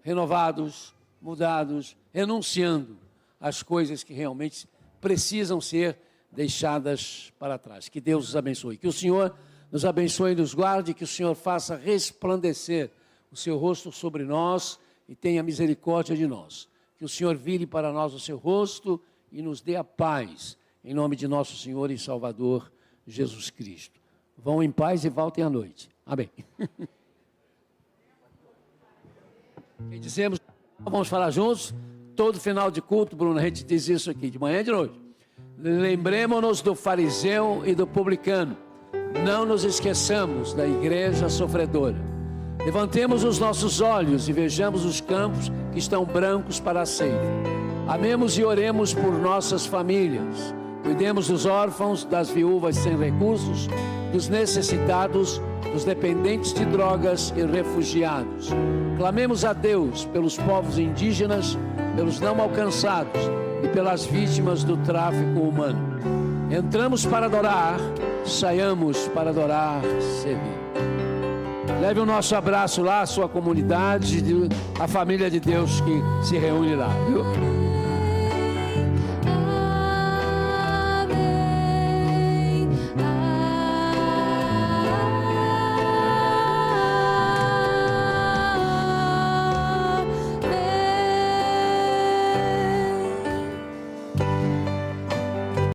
Renovados, mudados, renunciando às coisas que realmente precisam ser deixadas para trás. Que Deus os abençoe. Que o Senhor nos abençoe e nos guarde, que o Senhor faça resplandecer o seu rosto sobre nós e tenha misericórdia de nós. Que o Senhor vire para nós o seu rosto e nos dê a paz, em nome de nosso Senhor e Salvador Jesus Cristo. Vão em paz e voltem à noite. Amém. E dizemos, vamos falar juntos, todo final de culto, Bruno, a gente diz isso aqui, de manhã e de noite. Lembremos-nos do fariseu e do publicano. Não nos esqueçamos da igreja sofredora. Levantemos os nossos olhos e vejamos os campos que estão brancos para a ceifa. Amemos e oremos por nossas famílias. Cuidemos dos órfãos, das viúvas sem recursos, dos necessitados, dos dependentes de drogas e refugiados. Clamemos a Deus pelos povos indígenas, pelos não alcançados e pelas vítimas do tráfico humano. Entramos para adorar, saiamos para adorar, servir. Leve o nosso abraço lá à sua comunidade, à família de Deus que se reúne lá, viu?